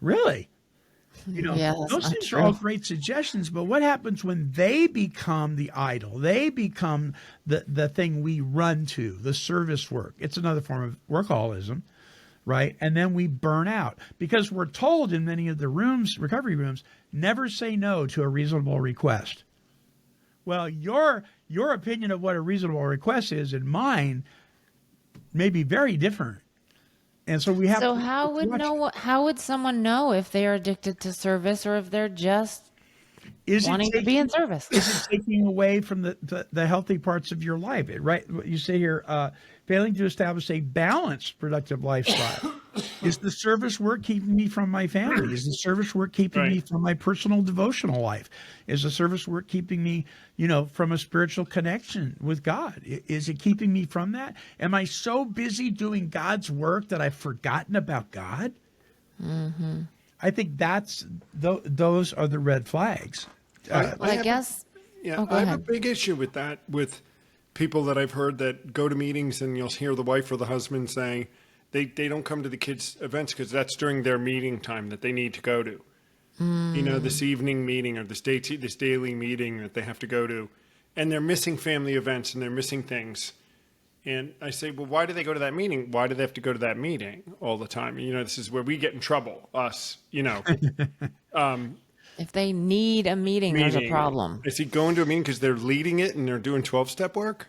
Really? Yeah, that's those not things true. are all great suggestions, but what happens when they become the idol? They become the thing we run to, the service work. It's another form of workaholism, right? And then we burn out because we're told in many of the recovery rooms, never say no to a reasonable request. Well, your opinion of what a reasonable request is and mine may be very different. And so we have So to how would someone know if they are addicted to service or if they're just is it wanting to be in taking- service? is it taking away from the healthy parts of your life, right? What you say here, failing to establish a balanced, productive lifestyle. Is the service work keeping me from my family? Is the service work keeping me Right. from my personal devotional life? Is the service work keeping me, from a spiritual connection with God? Is it keeping me from that? Am I so busy doing God's work that I've forgotten about God? Mm-hmm. I think those are the red flags. Well, I have a- guess. Yeah, Oh, go I have a ahead. big issue with that, with people that I've heard that go to meetings and you'll hear the wife or the husband saying they don't come to the kids' events because that's during their meeting time that they need to go to. This evening meeting or this daily meeting that they have to go to. And they're missing family events and they're missing things. And I say, well, why do they go to that meeting? Why do they have to go to that meeting all the time? This is where we get in trouble, us, If they need a meeting, there's a problem. Is he going to a meeting because they're leading it and they're doing 12-step work?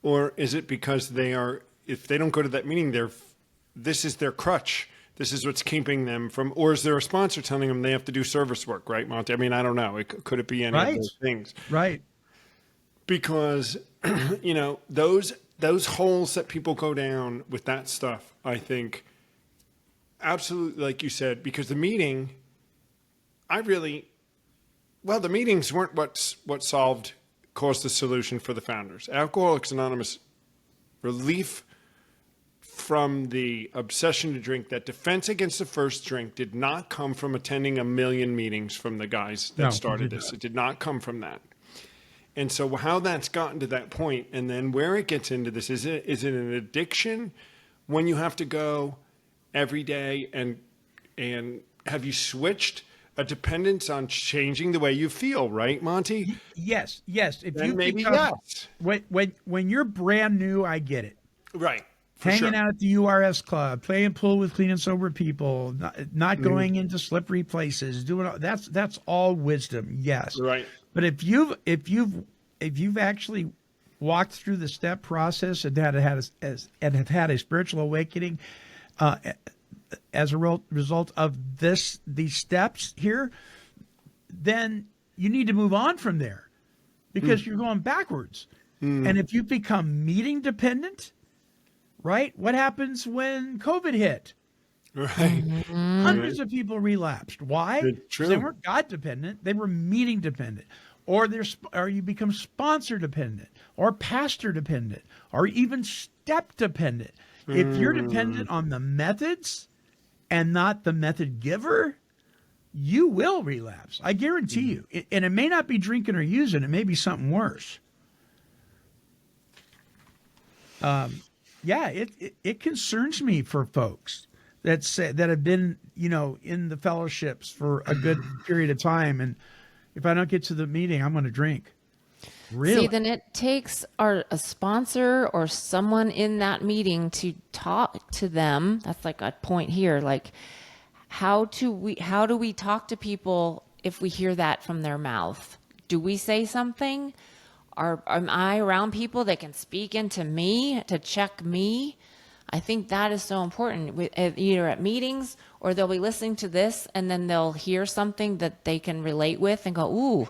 Or is it because if they don't go to that meeting, this is their crutch. This is what's keeping them from, or is there a sponsor telling them they have to do service work, right, Monty? I mean, I don't know. Could it be any Right. of those things? Right. Because, those holes that people go down with that stuff, I think, absolutely, like you said, because the meeting, the meetings weren't what caused the solution for the founders. Alcoholics Anonymous, relief from the obsession to drink, that defense against the first drink did not come from attending a million meetings from the guys that No, it started did this. not. It did not come from that. And so how that's gotten to that point, and then where it gets into this, is it an addiction when you have to go every day, and have you switched a dependence on changing the way you feel, right, Monty? Yes. If Then you maybe become, yes. when you're brand new, I get it. Right. For Hanging sure. out at the URS club, playing pool with clean and sober people, not going into slippery places, doing that's all wisdom. Yes. Right. But if you've actually walked through the step process and have had a spiritual awakening as a result of these steps here, then you need to move on from there because you're going backwards. And if you become meeting dependent, right? What happens when COVID hit? Right. Hundreds of people relapsed. Why? It's 'Cause they true. weren't God dependent; they were meeting dependent, or you become sponsor dependent, or pastor dependent, or even step dependent. If you're dependent on the methods and not the method giver, you will relapse. I guarantee you. And it may not be drinking or using; it may be something worse. Yeah, it concerns me for folks that have been, in the fellowships for a good period of time, and if I don't get to the meeting, I'm going to drink. Really? See, then it takes a sponsor or someone in that meeting to talk to them. That's like a point here. Like, how do we talk to people if we hear that from their mouth? Do we say something? Am I around people that can speak into me to check me? I think that is so important, either at meetings or they'll be listening to this and then they'll hear something that they can relate with and go, ooh,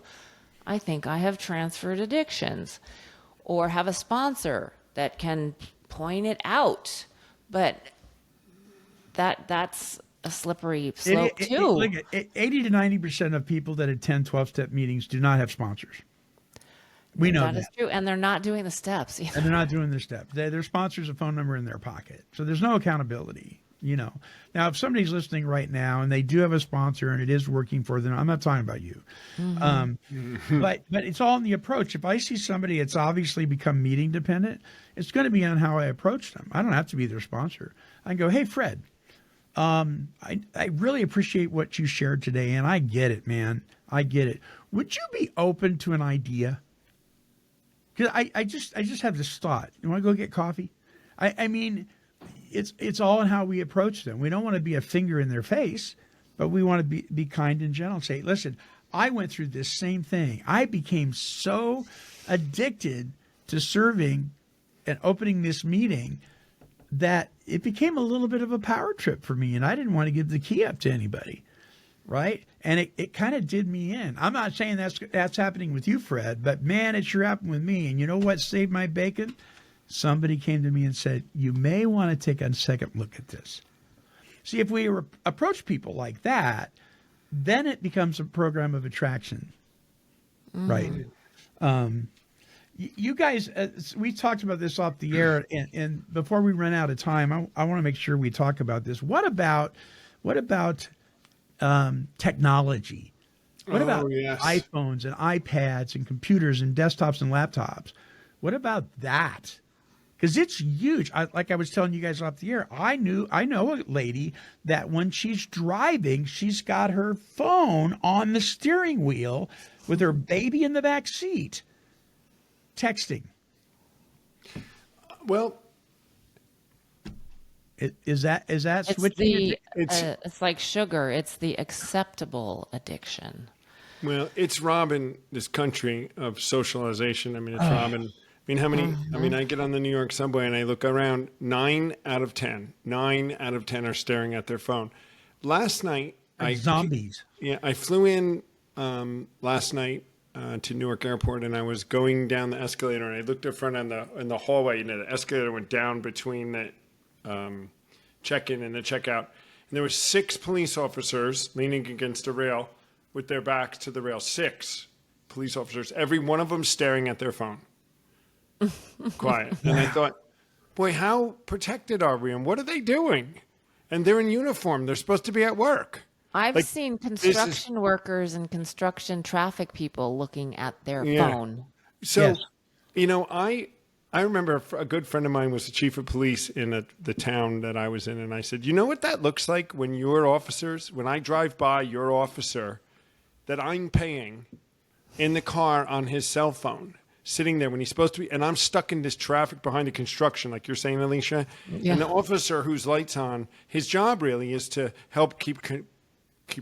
I think I have transferred addictions, or have a sponsor that can point it out. But that's a slippery slope too. Look, 80 to 90% of people that attend 12-step meetings do not have sponsors. We know That that. is true. And they're not doing the steps either. And they're not doing their steps. Their sponsor's a phone number in their pocket. So there's no accountability, Now, if somebody's listening right now and they do have a sponsor and it is working for them, I'm not talking about you. But it's all in the approach. If I see somebody that's obviously become meeting dependent, it's going to be on how I approach them. I don't have to be their sponsor. I can go, hey, Fred, I really appreciate what you shared today, and I get it, man. I get it. Would you be open to an idea? Because I just have this thought. You want to go get coffee? I mean, it's all in how we approach them. We don't want to be a finger in their face, but we want to be kind and gentle and say, listen, I went through this same thing. I became so addicted to serving and opening this meeting that it became a little bit of a power trip for me, and I didn't want to give the key up to anybody, right? And it kind of did me in. I'm not saying that's happening with you, Fred, but man, it sure happened with me. And you know what saved my bacon? Somebody came to me and said, you may want to take a second look at this. See, if we approach people like that, then it becomes a program of attraction, right? You guys, we talked about this off the air, and before we run out of time, I want to make sure we talk about this. What about technology? What about yes. iPhones and iPads and computers and desktops and laptops? What about that? Because it's huge. Like I was telling you guys off the air, I know a lady that when she's driving, she's got her phone on the steering wheel with her baby in the back seat, texting. Well, Is that It's switching? it's like sugar. It's the acceptable addiction. well, it's robbing this country of socialization. I mean, it's robbing. I mean, how many? I mean, I get on the New York subway and I look around. 9 out of 10 are staring at their phone. Last night, Like zombies. Yeah, I flew in last night to Newark Airport, and I was going down the escalator, and I looked up front in the hallway. You know, the escalator went down between the check-in and the checkout, and there were 6 police officers leaning against a rail with their backs to the rail. 6 police officers, every one of them staring at their phone. Quiet. And I thought, boy, how protected are we, and what are they doing? And they're in uniform. They're supposed to be at work. I've Like, seen this is- construction workers and construction traffic people looking at their Yeah. phone. So, Yes. you know, I remember a good friend of mine was the chief of police in the town that I was in, and I said, you know what that looks like when your officers, when I drive by your officer that I'm paying in the car on his cell phone, sitting there when he's supposed to be, and I'm stuck in this traffic behind the construction, like you're saying, Alicia, Yeah. and the officer whose light's on, his job really is to help keep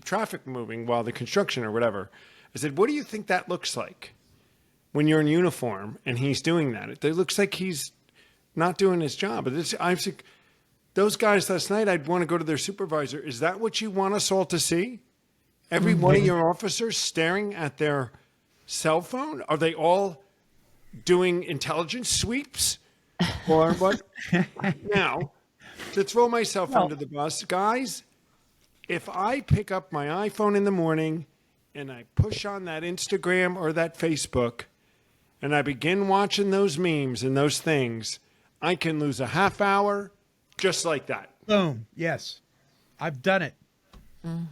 traffic moving while the construction or whatever. I said, what do you think that looks like when you're in uniform and he's doing that? It looks like he's not doing his job. I was like, those guys last night, I'd want to go to their supervisor. Is that what you want us all to see? Every one of your officers staring at their cell phone? Are they all doing intelligence sweeps? Or what? Now, to throw myself under the bus, guys, if I pick up my iPhone in the morning and I push on that Instagram or that Facebook and I begin watching those memes and those things, I can lose a half hour just like that. Boom. Yes. I've done it.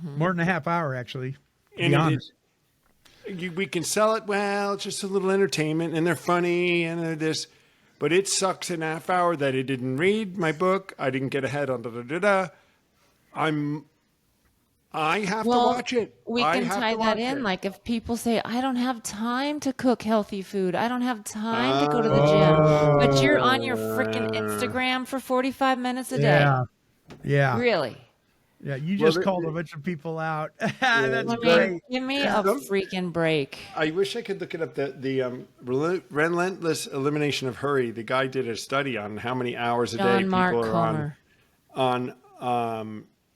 More than a half hour, actually. To And be it honest. we can sell it, well, it's just a little entertainment and they're funny and they're this, but it sucks an half hour that I didn't read my book. I didn't get ahead on I have to watch it. We I can have tie to that watch in. it. Like if people say, I don't have time to cook healthy food. I don't have time to go to the gym. But you're on your freaking Instagram for 45 minutes a day. Yeah. Yeah. Really? Yeah. You just called a bunch of people out. That's I mean, great. give me a freaking break. I wish I could look it up. The relentless elimination of hurry. The guy did a study on how many hours a day John people Mark are Comer.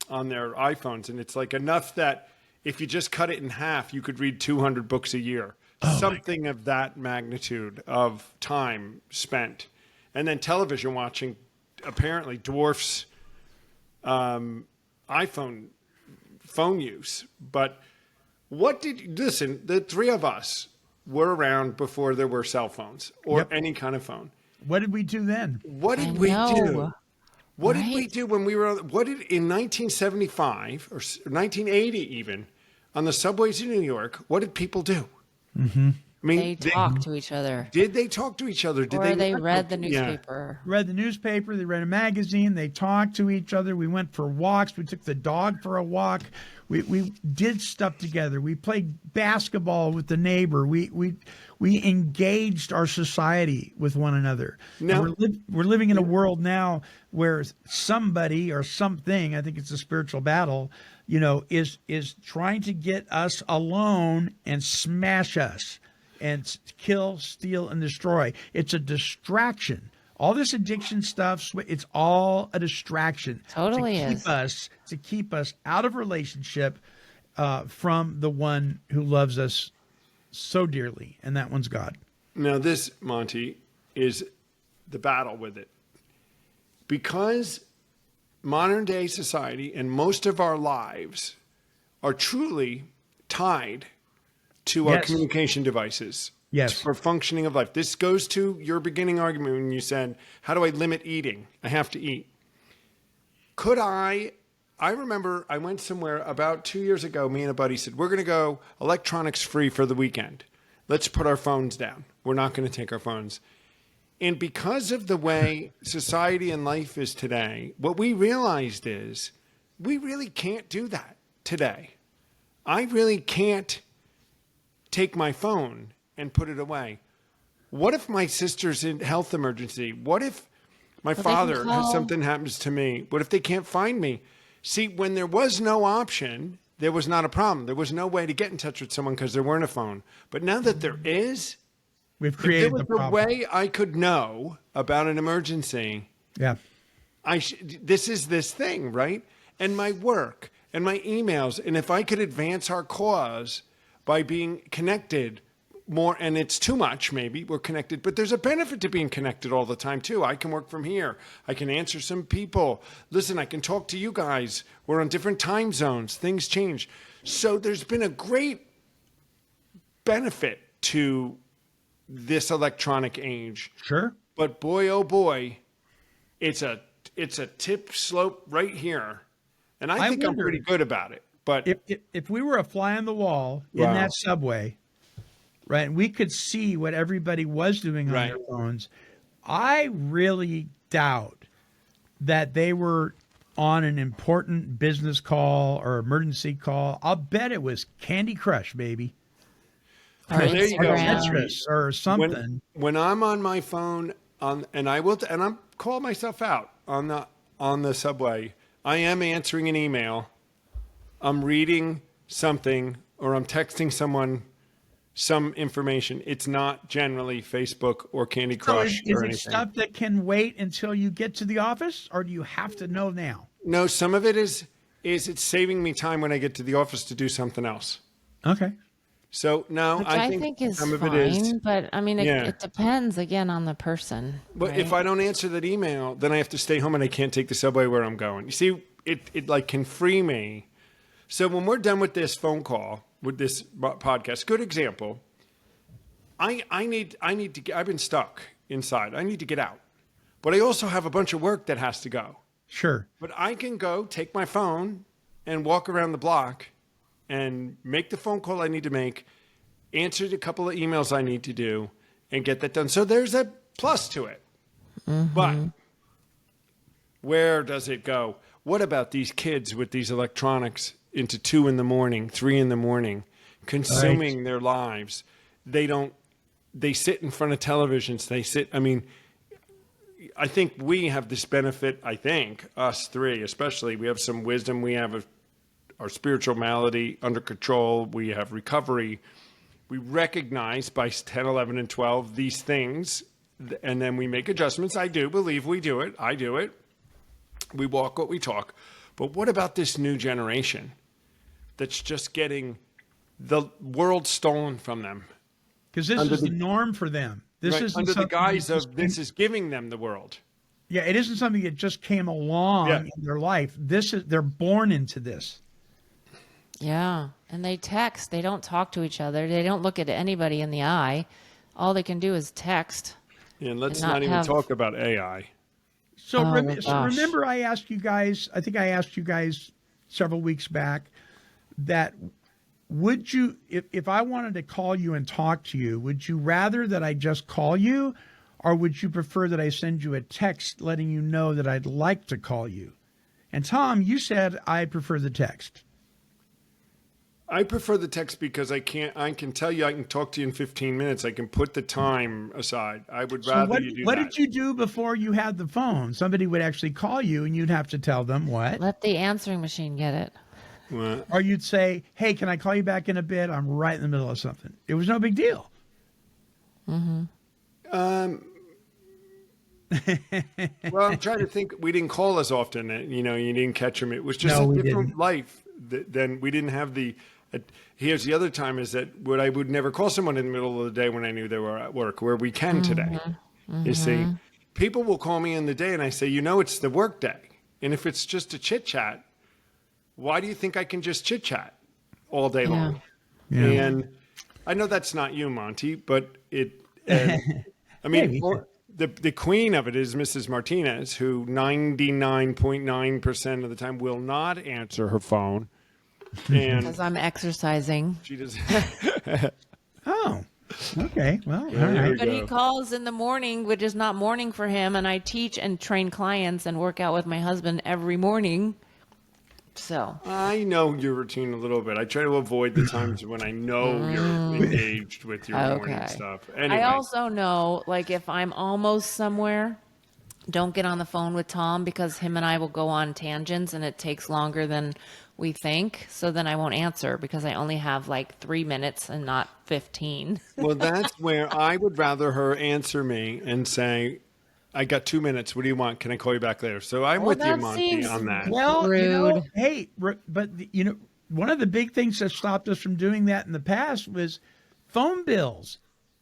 on their iPhones, and it's like enough that if you just cut it in half, you could read 200 books a year. Something of that magnitude of time spent, and then television watching apparently dwarfs iPhone phone use. But listen, the 3 of us were around before there were cell phones or any kind of phone. What did we do then? What did I we know. do? What did we Right? do when we were in 1975 or 1980 even on the subways in New York? What did people do? Mm-hmm. I mean, They talk to each other. did they talk to each other? Did Or they not read talk the to- Yeah. newspaper. Read the newspaper, they read a magazine, they talked to each other, we went for walks, we took the dog for a walk, we did stuff together, we played basketball with the neighbor, we engaged our society with one another. Now- And we're living in a world now where somebody or something, I think it's a spiritual battle, is trying to get us alone and smash us and kill, steal, and destroy. It's a distraction All this addiction stuff, it's all a distraction. Totally to keep us out of relationship from the one who loves us so dearly, and that one's God. Now, this, Monty, is the battle with it. Because modern day society and most of our lives are truly tied to our Yes. communication devices. Yes. For functioning of life. This goes to your beginning argument when you said, how do I limit eating? I have to eat. Could I remember I went somewhere about 2 years ago. Me and a buddy said, we're going to go electronics free for the weekend. Let's put our phones down. We're not going to take our phones. And because of the way society and life is today, what we realized is we really can't do that today. I really can't take my phone and put it away. What if my sister's in health emergency? What if my father has something happens to me? What if they can't find me? See, when there was no option, there was not a problem. There was no way to get in touch with someone because there weren't a phone. But now that there is, We've if there created was the a problem. way I could know about an emergency, Yeah. this is this thing, right? And my work and my emails. And if I could advance our cause by being connected more, and it's too much, maybe we're connected, but there's a benefit to being connected all the time too. I can work from here. I can answer some people. Listen, I can talk to you guys. We're on different time zones. Things change. So there's been a great benefit to this electronic age. Sure. But boy, oh boy, it's a tip slope right here. And I think I'm wonder- pretty good about it. But If we were a fly on the wall in Wow. that subway, right, and we could see what everybody was doing on Right. their phones, I really doubt that they were on an important business call or emergency call. I'll bet it was Candy Crush, baby. Or Well, there you go. Instagram. Tetris or something. when I'm on my phone and I'm call myself out on the subway, I am answering an email, I'm reading something, or I'm texting someone some information. It's not generally Facebook or Candy So Crush is or it anything. stuff that can wait until you get to the office, or do you have to know now? No, some of it is it's saving me time when I get to the office to do something else. Okay. So no, Which I I think, think is some of fine, it is. but I mean, Yeah. it depends again on the person. But if right? I don't answer that email, then I have to stay home and I can't take the subway where I'm going. You see, it like can free me. So when we're done with this phone call, with this podcast, good example. I need to get, I've been stuck inside. I need to get out. But I also have a bunch of work that has to go. Sure. But I can go take my phone and walk around the block and make the phone call I need to make, answer a couple of emails I need to do, and get that done. So there's a plus to it. But where does it go? What about these kids with these electronics into 2 a.m, 3 a.m, consuming their lives? They sit in front of televisions. I think we have this benefit, us three especially, we have some wisdom. We have our spiritual malady under control. We have recovery. We recognize by 10, 11, and 12 these things, and then we make adjustments. I do believe we do it. I do it. We walk what we talk. But what about this new generation that's just getting the world stolen from them? Because this Under is the the- norm for them. This Right, isn't under the something guise that just of this is giving them the world. Yeah, it isn't something that just came along Yeah. in their life. They're born into this. Yeah, and they text. They don't talk to each other. They don't look at anybody in the eye. All they can do is text. And let's And not not even have- talk about AI. So, Oh, so gosh. remember, I asked you guys. I think I asked you guys several weeks back that would you, if I wanted to call you and talk to you, would you rather that I just call you, or would you prefer that I send you a text letting you know that I'd like to call you? And Tom, you said I prefer the text. I prefer the text because I can tell you I can talk to you in 15 minutes. I can put the time aside. I would So rather what, you do what that. did you do before you had the phone? Somebody would actually call you and you'd have to tell them what? Let the answering machine get it. Well, Or you'd say, hey, can I call you back in a bit? I'm right in the middle of something. It was no big deal. Mm-hmm. Well, I'm trying to think. We didn't call as often. You know, you didn't catch him. It was just No, a we different didn't. life. Then we didn't have the. Here's the other time is that what I would never call someone in the middle of the day when I knew they were at work, where we can today. You see, people will call me in the day and I say, you know, it's the work day. And if it's just a chit chat, why do you think I can just chit chat all day long? Yeah. And I know that's not you, Monty, but I mean, Maybe. the queen of it is Mrs. Martinez, who 99.9% of the time will not answer her phone. And Because I'm exercising. she does. Oh, okay. Well, Yeah, all there right. we But he go. calls in the morning, which is not morning for him. And I teach and train clients and work out with my husband every morning. So, I know your routine a little bit. I try to avoid the times when I know you're engaged with your morning okay. stuff. Anyway, I also know, like, if I'm almost somewhere, don't get on the phone with Tom because him and I will go on tangents and it takes longer than we think. So then I won't answer because I only have like 3 minutes and not 15. well, that's where I would rather her answer me and say, I got 2 minutes. What do you want? Can I call you back later? So I'm Well, with you, that Monty, seems- on that. Well, you know, Rude. hey, but you know, one of the big things that stopped us from doing that in the past was phone bills.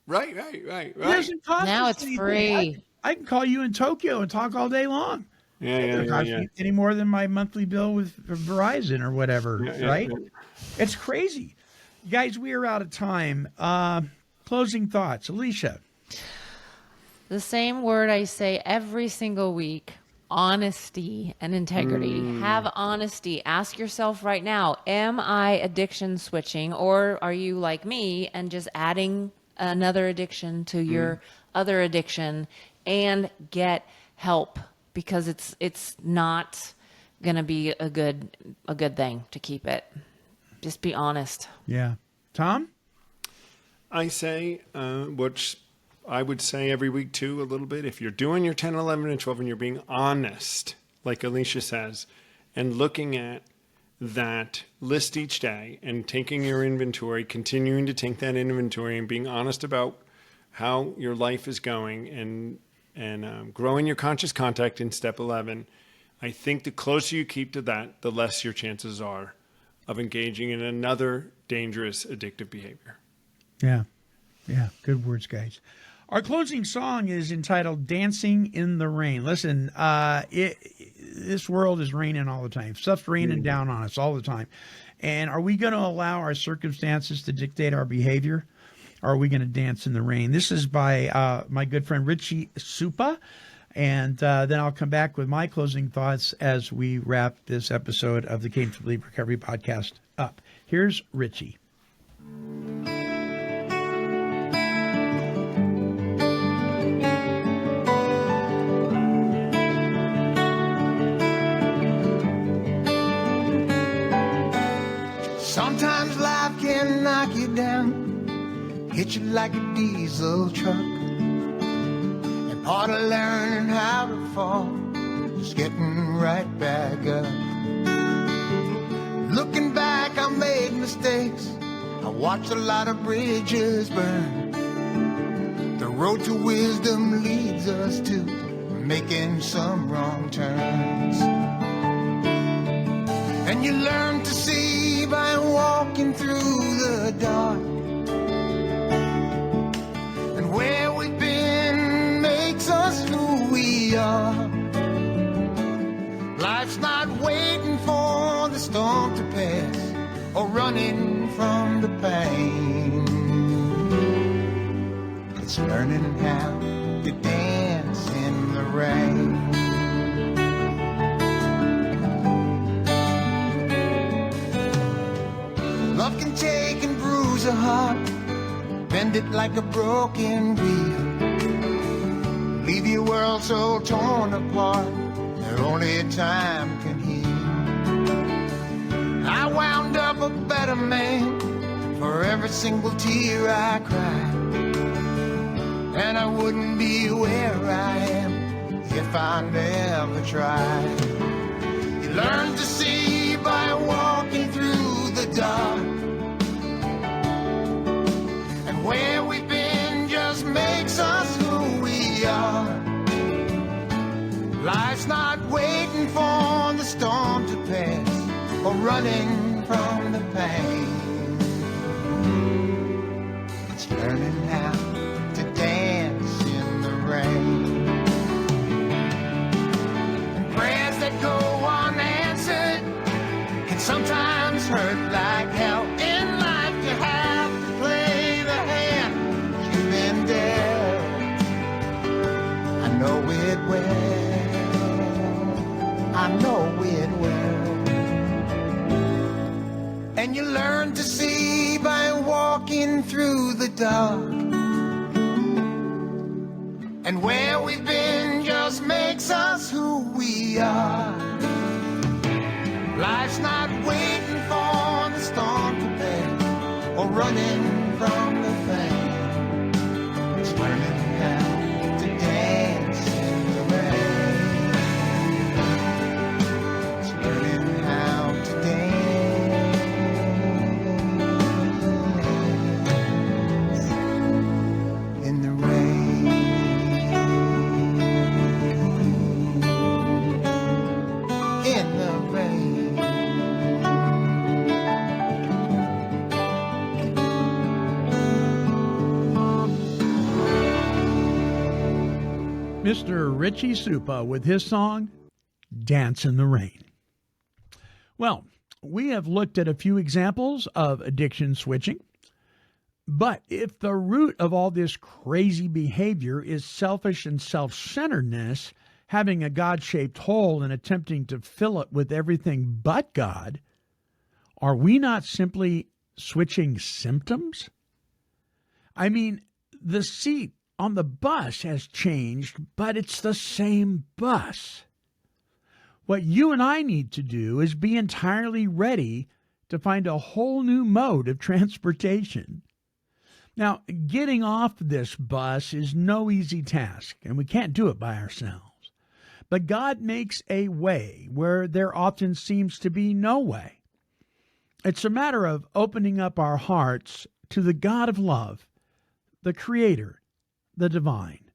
Right. It doesn't cost Now us it's anything. free. I can call you in Tokyo and talk all day long. Yeah, It doesn't cost me any more than my monthly bill with Verizon or whatever, Yeah, right? yeah. It's crazy. Guys, we are out of time. Closing thoughts. Alicia. The same word I say every single week: honesty and integrity. Have honesty. Ask yourself right now, am I addiction switching, or are you like me and just adding another addiction to your other addiction? And get help, because it's not going to be a good thing to keep it. Just be honest. Yeah. Tom? I say, which I would say every week too, a little bit. If you're doing your 10, 11, and 12 and you're being honest, like Alicia says, and looking at that list each day and taking your inventory, continuing to take that inventory and being honest about how your life is going and growing your conscious contact in step 11, I think the closer you keep to that, the less your chances are of engaging in another dangerous addictive behavior. Yeah. Yeah. Good words, guys. Our closing song is entitled Dancing in the Rain. Listen, this world is raining all the time. Stuff's raining down on us all the time. And are we going to allow our circumstances to dictate our behavior? Or are we going to dance in the rain? This is by my good friend Richie Supa. And then I'll come back with my closing thoughts as we wrap this episode of the Came to Believe Recovery podcast up. Here's Richie. Sometimes life can knock you down, hit you like a diesel truck. And part of learning how to fall is getting right back up. Looking back, I made mistakes. I watched a lot of bridges burn. The road to wisdom leads us to making some wrong turns. And you learn to see by walking through the dark. And where we've been makes us who we are. Life's not waiting for the storm to pass or running from the pain. It's learning how to dance in the rain. Love can take and bruise a heart, bend it like a broken wheel, leave your world so torn apart that only time can heal. I wound up a better man for every single tear I cried, and I wouldn't be where I am if I never tried. You learn to see by walking through the dark. And where we've been just makes us who we are. Life's not waiting for the storm to pass or running from the pain. It's learning how to dance in the rain. And prayers that go unanswered can sometimes hurt like hell. In life you have to play the hand you've been dealt. I know it well. I know it well. And you learn to see by walking through the dark. And where we've been just makes us who we are. Life's not waiting for the storm to pass or running from the pain. It's learning how to dance in the rain. It's learning how to dance in the rain. In the rain. Mr. Richie Supa with his song, Dance in the Rain. Well, we have looked at a few examples of addiction switching, but if the root of all this crazy behavior is selfish and self-centeredness, having a God-shaped hole and attempting to fill it with everything but God, are we not simply switching symptoms? I mean, the seat on the bus has changed, but it's the same bus. What you and I need to do is be entirely ready to find a whole new mode of transportation. Now, getting off this bus is no easy task, and we can't do it by ourselves. But God makes a way where there often seems to be no way. It's a matter of opening up our hearts to the God of love, the Creator, the divine,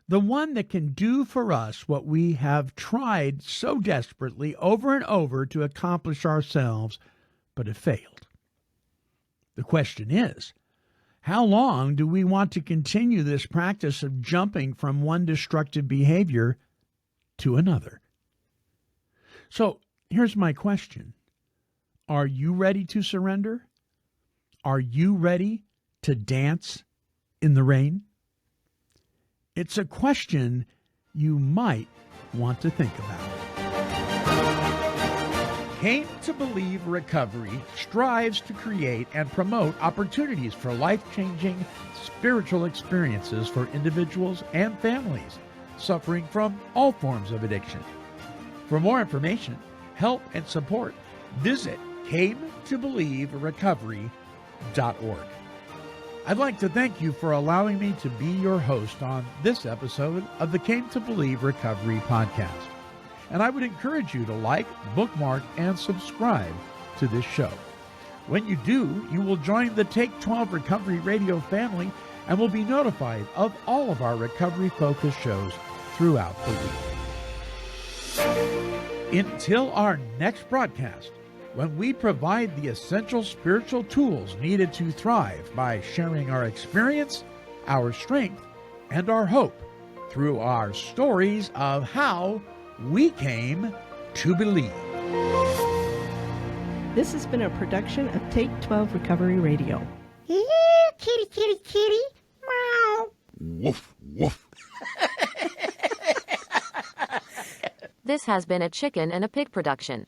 the one that can do for us what we have tried so desperately over and over to accomplish ourselves, but have failed. The question is, how long do we want to continue this practice of jumping from one destructive behavior to another? So here's my question. Are you ready to surrender? Are you ready to dance in the rain? It's a question you might want to think about. Came to Believe Recovery strives to create and promote opportunities for life-changing spiritual experiences for individuals and families suffering from all forms of addiction. For more information, help, and support, visit cametobelieverecovery.org. I'd like to thank you for allowing me to be your host on this episode of the Came to Believe Recovery podcast. And I would encourage you to like, bookmark, and subscribe to this show. When you do, you will join the Take 12 Recovery Radio family and will be notified of all of our recovery-focused shows throughout the week. Until our next broadcast, when we provide the essential spiritual tools needed to thrive by sharing our experience, our strength, and our hope through our stories of how we came to believe. This has been a production of Take 12 Recovery Radio. Here, kitty, kitty, kitty. Meow. Woof, woof. This has been a Chicken and a Pig production.